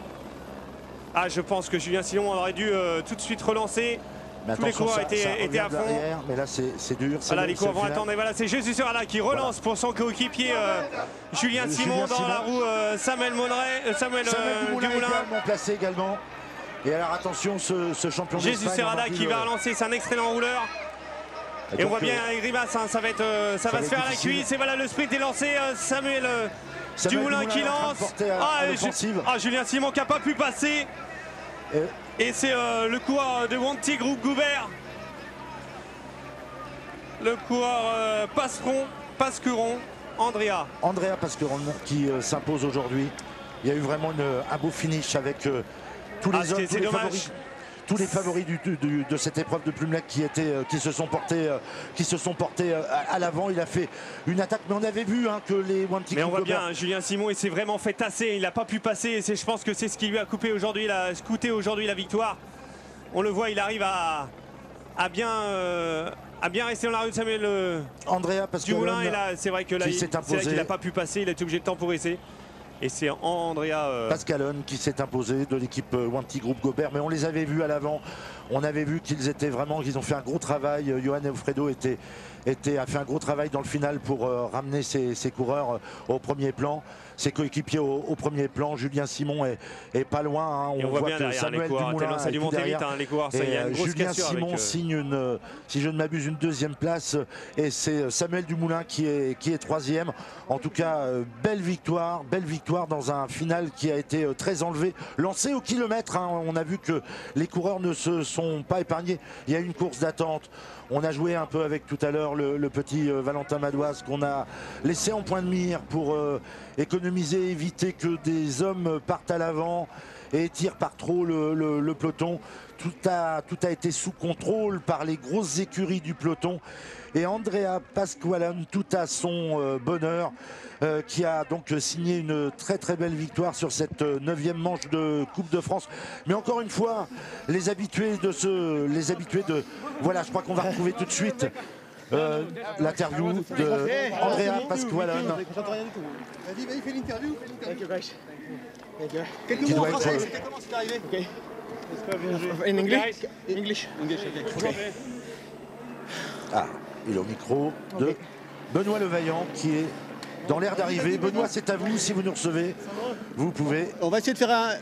Speaker 3: Ah, je pense que Julien Simon aurait dû tout de suite relancer.
Speaker 2: Mais
Speaker 3: tous les coureurs étaient à fond.
Speaker 2: Mais là, c'est dur.
Speaker 3: Voilà, les coureurs vont attendre. Et voilà, c'est Justus Ferrada qui relance pour son coéquipier Julien Simon dans la roue Samuel Dumoulin.
Speaker 2: Placé également. Et alors attention, ce champion d'Espagne.
Speaker 3: Jésus Serrada qui va relancer, c'est un excellent rouleur. Et on voit bien Grimace, ça va se faire à la cuisse. Et voilà, le sprint est lancé. Samuel Dumoulin qui lance. Julien Simon qui n'a pas pu passer. Et c'est le coureur de Wanty Groupe Goubert. Le coureur Pasqueron, Andrea
Speaker 2: Pasqueron qui s'impose aujourd'hui. Il y a eu vraiment un beau finish avec tous les hommes, tous les favoris de cette épreuve de Plumelec qui se sont portés à l'avant. Il a fait une attaque, mais on avait vu que les Wanty.
Speaker 3: Mais on voit bien Julien Simon, il s'est vraiment fait tasser. Il n'a pas pu passer. Je pense que c'est ce qui lui a coûté aujourd'hui la victoire. On le voit, il arrive à bien rester dans la rue de Samuel Dumoulin. Et là, c'est vrai que là, il n'a pas pu passer. Il a été obligé de temporiser. Et c'est Andrea
Speaker 2: Pascalone qui s'est imposé de l'équipe Wanty Groupe Gobert, mais on les avait vus à l'avant. On avait vu qu'ils ont fait un gros travail. Johan Eufredo a fait un gros travail dans le final pour ramener ses coureurs au premier plan. Ses coéquipiers au premier plan. Julien Simon est pas loin. Hein.
Speaker 3: On voit bien
Speaker 2: que Samuel Dumoulin
Speaker 3: ça a dû monter vite, hein, les coureurs. Il y a une grosse
Speaker 2: Julien
Speaker 3: cassure
Speaker 2: Simon
Speaker 3: avec,
Speaker 2: signe si je ne m'abuse, une deuxième place. Et c'est Samuel Dumoulin qui est troisième. En tout cas, belle victoire dans un final qui a été très enlevé. Lancé au kilomètre. Hein. On a vu que les coureurs ne se sont pas épargnés. Il y a une course d'attente. On a joué un peu avec tout à l'heure le petit Valentin Madoise qu'on a laissé en point de mire pour économiser, éviter que des hommes partent à l'avant et tirent par trop le peloton. Tout a été sous contrôle par les grosses écuries du peloton. Et Andrea Pasqualone, tout à son bonheur, qui a donc signé une très très belle victoire sur cette 9e manche de Coupe de France. Mais encore une fois, les habitués de voilà, je crois qu'on va retrouver tout de suite l'interview de Andrea Pasqualone.
Speaker 1: Vas-y, fais l'interview.
Speaker 2: Quelques mots en français,
Speaker 1: c'était comment c'est arrivé?
Speaker 22: In English? English.
Speaker 1: Okay.
Speaker 2: Ah, il est au micro de Benoît Levaillant qui est dans l'air d'arriver. Benoît, c'est à vous, si vous nous recevez, vous pouvez.
Speaker 1: On va essayer de faire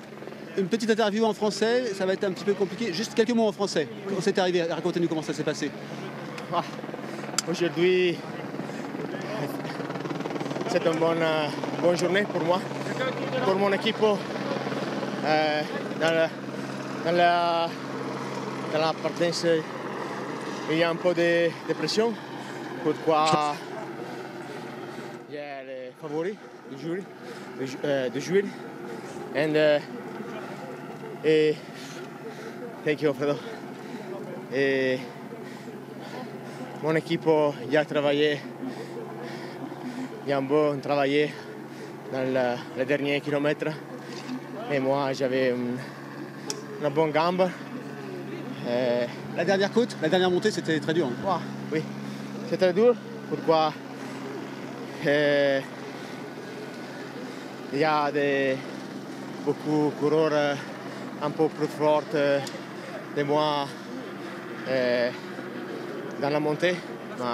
Speaker 1: une petite interview en français, ça va être un petit peu compliqué. Juste quelques mots en français. Comment c'est arrivé? Racontez-nous comment ça s'est passé.
Speaker 22: Aujourd'hui, c'est une bonne journée pour moi, pour mon équipe. Dans la partie, il y a un peu de pression. Pourquoi il y a les favoris du jury. Et thank you, Alfredo. Et mon équipe y a travaillé, il y a un bon travail dans les derniers kilomètres. Et moi, j'avais une bonne gambe.
Speaker 1: La dernière côte, la dernière montée, c'était très dur. Hein.
Speaker 22: Oui, c'est très dur. Pourquoi il y a beaucoup de coureurs un peu plus forts de moi dans la montée. Mais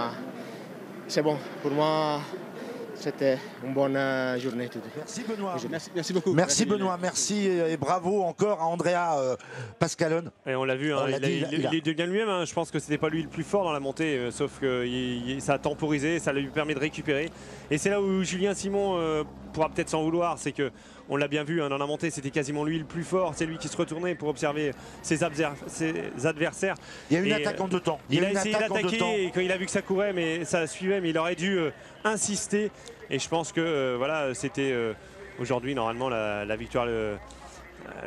Speaker 22: c'est bon, pour moi, c'était une bonne journée.
Speaker 2: Merci Benoît.
Speaker 1: Merci beaucoup.
Speaker 2: Merci Benoît, merci et bravo encore à Andrea Pasqualone.
Speaker 3: Et on l'a vu, hein, il devient lui-même. Hein, je pense que c'était pas lui le plus fort dans la montée, sauf que ça a temporisé, ça lui permet de récupérer. Et c'est là où Julien Simon pourra peut-être s'en vouloir, c'est que on l'a bien vu, hein, dans la montée, c'était quasiment lui le plus fort. C'est lui qui se retournait pour observer ses adversaires.
Speaker 2: Il y a une attaque en deux temps.
Speaker 3: Il a essayé d'attaquer et quand il a vu que ça courait, mais ça suivait, mais il aurait dû insister. Et je pense que voilà, c'était aujourd'hui normalement la victoire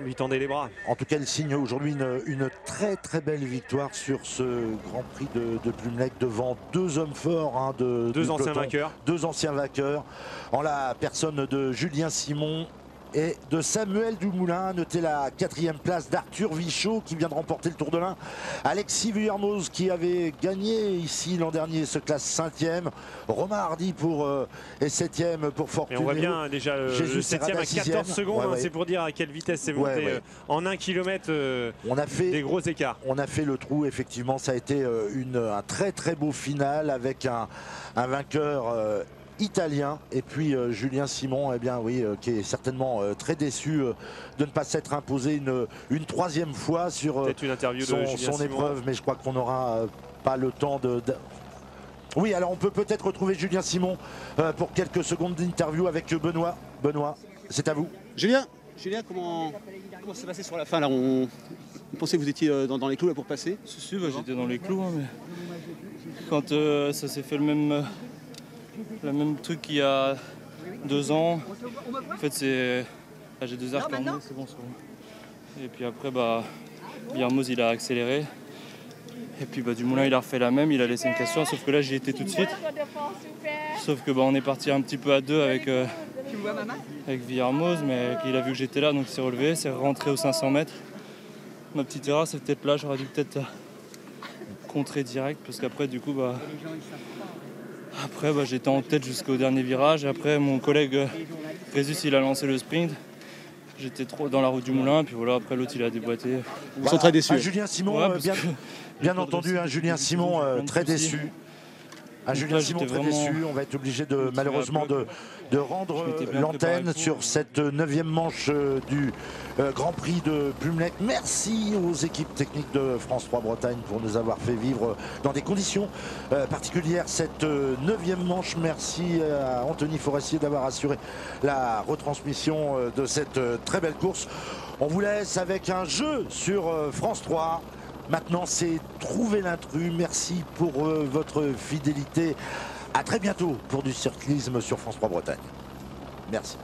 Speaker 3: lui tendait les bras.
Speaker 2: En tout cas, il signe aujourd'hui une très très belle victoire sur ce Grand Prix de Plumelec devant deux hommes forts, hein,
Speaker 3: deux anciens vainqueurs.
Speaker 2: Deux anciens vainqueurs, en la personne de Julien Simon et de Samuel Dumoulin. Notez la 4e place d'Arthur Vichot qui vient de remporter le Tour de l'Ain. Alexis Vuillermoz qui avait gagné ici l'an dernier se classe 5e. Romain Hardy est 7e pour Fortuné.
Speaker 3: Et on voit bien déjà le 7e à 14 secondes. Ouais. C'est pour dire à quelle vitesse c'est monté. En 1 km, on a fait des gros écarts.
Speaker 2: On a fait le trou, effectivement. Ça a été un très très beau final avec un vainqueur italien et puis Julien Simon, eh bien oui, qui est certainement très déçu de ne pas s'être imposé une 3e fois sur son épreuve, mais je crois qu'on n'aura pas le temps de... Oui, alors on peut peut-être retrouver Julien Simon pour quelques secondes d'interview avec Benoît. Benoît, c'est à vous.
Speaker 1: Julien, comment ça s'est passé sur la fin là? On pensait que vous étiez dans les clous là pour passer?
Speaker 23: Si, j'étais dans les clous, hein, mais quand ça s'est fait le même truc qu'il y a 2 ans. En fait, j'ai 2 heures quand c'est bon. Et puis après, Vuillermoz il a accéléré. Et puis Dumoulin il a refait la même, il a laissé une cassure, sauf que là j'y étais tout de suite. Sauf que on est parti un petit peu à 2 avec Vuillermoz, mais il a vu que j'étais là, donc il s'est relevé, c'est rentré aux 500 mètres. Ma petite erreur, c'est peut-être là, j'aurais dû peut-être contrer direct, parce qu'après du coup Après, j'étais en tête jusqu'au dernier virage. Après, mon collègue Résus, il a lancé le sprint. j'étais trop dans la route du moulin, puis voilà, après l'autre il a déboîté.
Speaker 1: Ils sont très déçus.
Speaker 2: Julien Simon,
Speaker 23: Ouais,
Speaker 2: bien entendu, Julien Simon très déçu. Julien Simon très déçu. On va être obligé de malheureusement de rendre l'antenne sur cette 9e manche du Grand Prix de Plumelec. Merci aux équipes techniques de France 3 Bretagne pour nous avoir fait vivre dans des conditions particulières cette 9e manche. Merci à Anthony Forestier d'avoir assuré la retransmission de cette très belle course. On vous laisse avec un jeu sur France 3. Maintenant, c'est Trouver l'intrus. Merci pour votre fidélité. À très bientôt pour du cyclisme sur France 3 Bretagne. Merci.